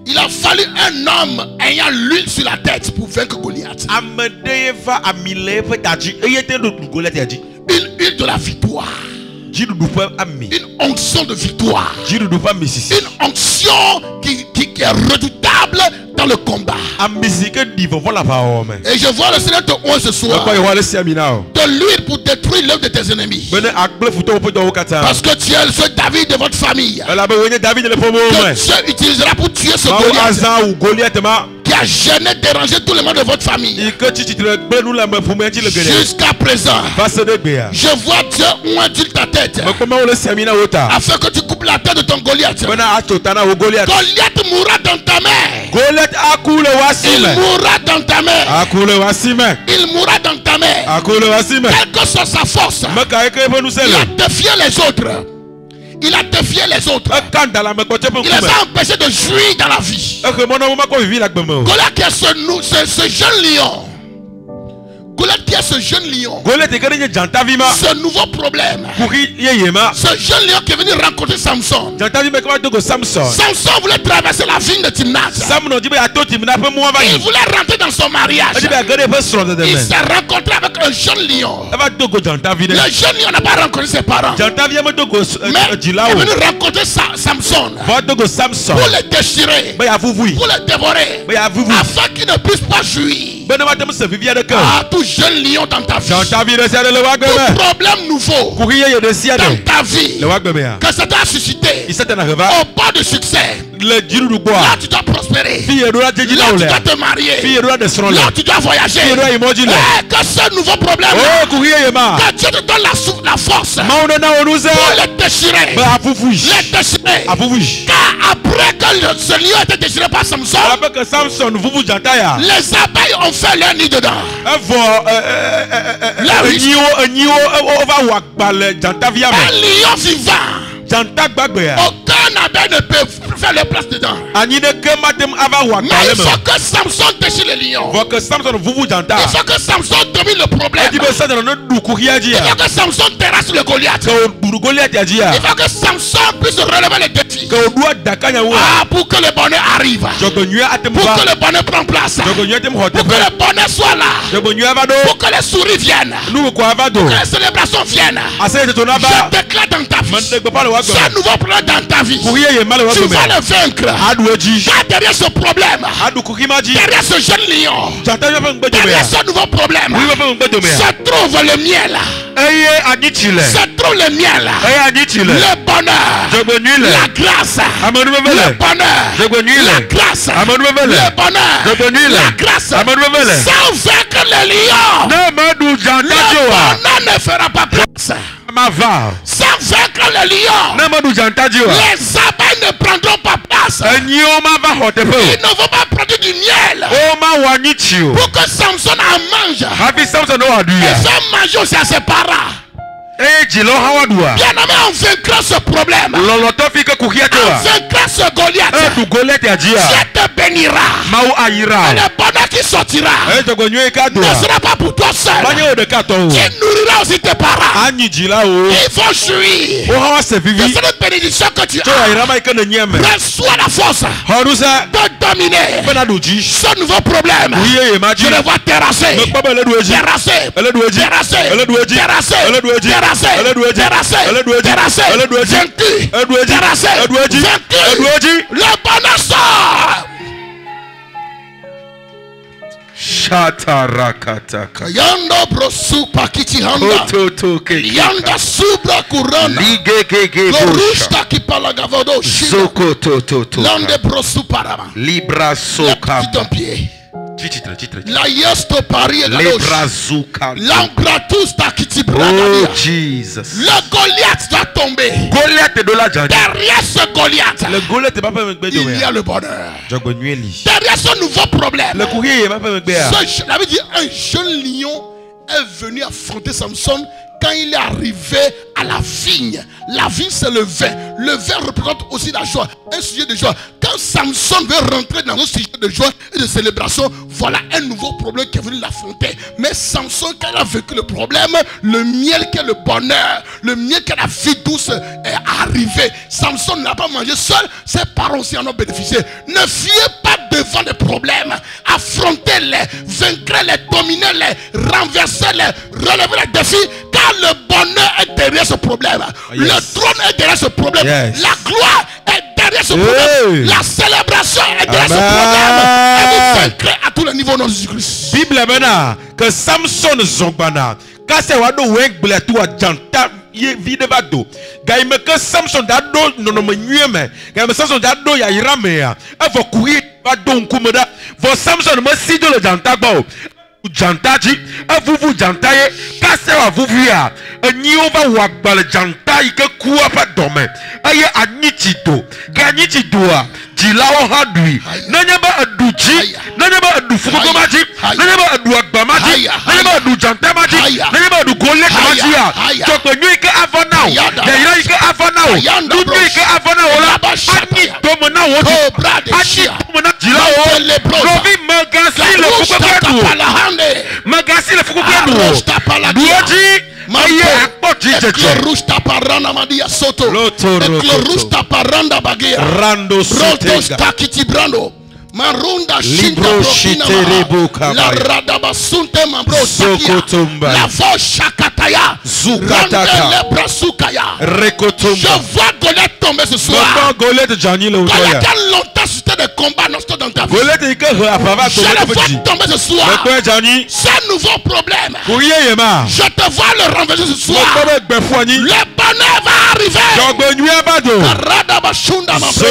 Il a fallu un homme ayant l'huile sur la tête pour vaincre Goliath. Une huile de la victoire. Une onction de victoire. Une onction qui est redoutable dans le combat. Et je vois le Seigneur te oint ce soir de l'huile pour détruire l'œuvre de tes ennemis. Parce que tu es ce David de votre famille que Dieu utilisera pour tuer ce Goliath qui a gêné, dérangé tout le monde de votre famille. Jusqu'à présent, je vois Dieu ointir ta tête afin que tu coupes la tête de ton Goliath. Goliath mourra dans ta main. Il mourra dans ta main. Il mourra dans ta main. Quelle que soit sa force, il a défié les autres. Il a défié les autres. Il les a empêchés de jouir dans la vie. Goliath qui est ce jeune lion. Goliath qui est ce jeune lion. Ce nouveau problème. Ce jeune lion qui est venu rencontrer Samson. Samson voulait traverser la vigne de Timnath. Il voulait rentrer dans son mariage. Il s'est rencontré avec un jeune lion. Le jeune lion n'a pas rencontré ses parents. Mais il est venu rencontrer Samson pour le déchirer, pour le dévorer, afin qu'il ne puisse pas jouir. Tout jeune lion dans ta vie, tout problème nouveau dans ta vie que ça t'a suscité au pas de succès, là tu dois prospérer, là tu dois te marier, là tu dois voyager, que ce nouveau problème que Dieu te donne la force pour le déchirer, car après que ce lion a été déchiré par Samson, les abeilles ont fait leur nid dedans. Un lion vivant, aucun abeille ne peut faire leur place dedans. Mais il faut que Samson déchire le lion. Il faut que Samson domine le problème. Il faut que Samson terrasse le Goliath. Il faut que Samson puisse relever les défis. Pour que le bonheur arrive. Pour que le bonheur prenne place. Pour que le bonheur soit là. Pour que les souris viennent. Pour que les célébrations viennent. Je déclare dans ta vie, ce nouveau problème dans ta vie, tu vas le vaincre. Car derrière ce problème, derrière ce jeune lion, derrière ce nouveau problème, se trouve le miel. Se trouve le miel, le bonheur, la grâce, le bonheur, la grâce, le bonheur, la grâce. Sans vaincre le lion, le bonheur ne fera pas place. Sans vaincre le lion, les abeilles ne prendront pas place. Ils ne vont pas produire du miel. Pour que Samson en mange, il va manger aussi à ses parents. Bien-aimé, on vaincra ce problème. On vaincra ce Goliath. Dieu te bénira. Et le bonheur qui sortira ne sera pas pour toi seul. Tu nourriras aussi tes parents. Ils vont jouir de cette bénédiction que tu as. Reçois la force de dominer ce nouveau problème. Je le vois terrasser. Vaincu. Le bonheur sort. Shatarakataka. Yanda brosu pakiti handa. Yanda subra kuranda. Lorushta kipalagavodo. Lande brosu parama. Libra soka. La yesto pari l'ambratus takiti bragadia. Oh Jesus. Le Goliath va tomber. Derrière ce Goliath, il y a le bonheur. Derrière ce nouveau problème, la veut dire un jeune lion est venu affronter Samson. Quand il est arrivé à la vigne c'est le vin. Le vin représente aussi la joie, un sujet de joie. Quand Samson veut rentrer dans un sujet de joie et de célébration, voilà un nouveau problème qui est venu l'affronter. Mais Samson, quand il a vécu le problème, le miel qui est le bonheur, le miel qui est la vie douce est arrivé. Samson n'a pas mangé seul, ses parents aussi en ont bénéficié. Ne fiez pas devant les problèmes, affrontez-les, vaincrez-les, dominez-les, renversez-les, relevez les défis. Car le bonheur est derrière ce problème. Le trône est derrière ce problème. La gloire est derrière ce problème. La célébration est derrière ce problème. Et vous vaincrez à tous les niveaux dans Jésus-Christ. Bible maintenant que Samson zombana kase wado wengbele tu ajanta vide bado gaime que Samson dado nono menyeme gaime Samson dado ya irame ya efo kuyi bado nkumeda for Samson me sido le janta gbo jantaji avuvu jantaye kase wa vuvia enyi over wagbale jantai ke kuwa pa dome aye anyitido ganyitidoa jilawo hadui nanyaba aduji nanyaba adufuko maji nanyaba adu agbamaji nanyaba adu jantamaji nanyaba adu golek maji ya tokwe nyike avanao yayira yike avanao dudu yike avanao la ani domona wotu ani domona jilawo rovi magasi le fuko kwenu magasi le fuko kwenu duoji maye akpoti jeje rusta parana madia soto rusta paranda bagia rando rotos takiti brando marunda shinta la radaba sunte mambro sakia la voix kataya zukataka le brasukaya rekotomba. Je vois Goliath tomber ce soir. Goliath jani le utoya. Il y a longtemps c'était des combats non c'était dans ta vie. Goliath ike apava je le vois tomber ce soir. C'est un nouveau problème. Je te vois le renverser ce soir. Le bonheur va arriver. Radaba shunda mambro.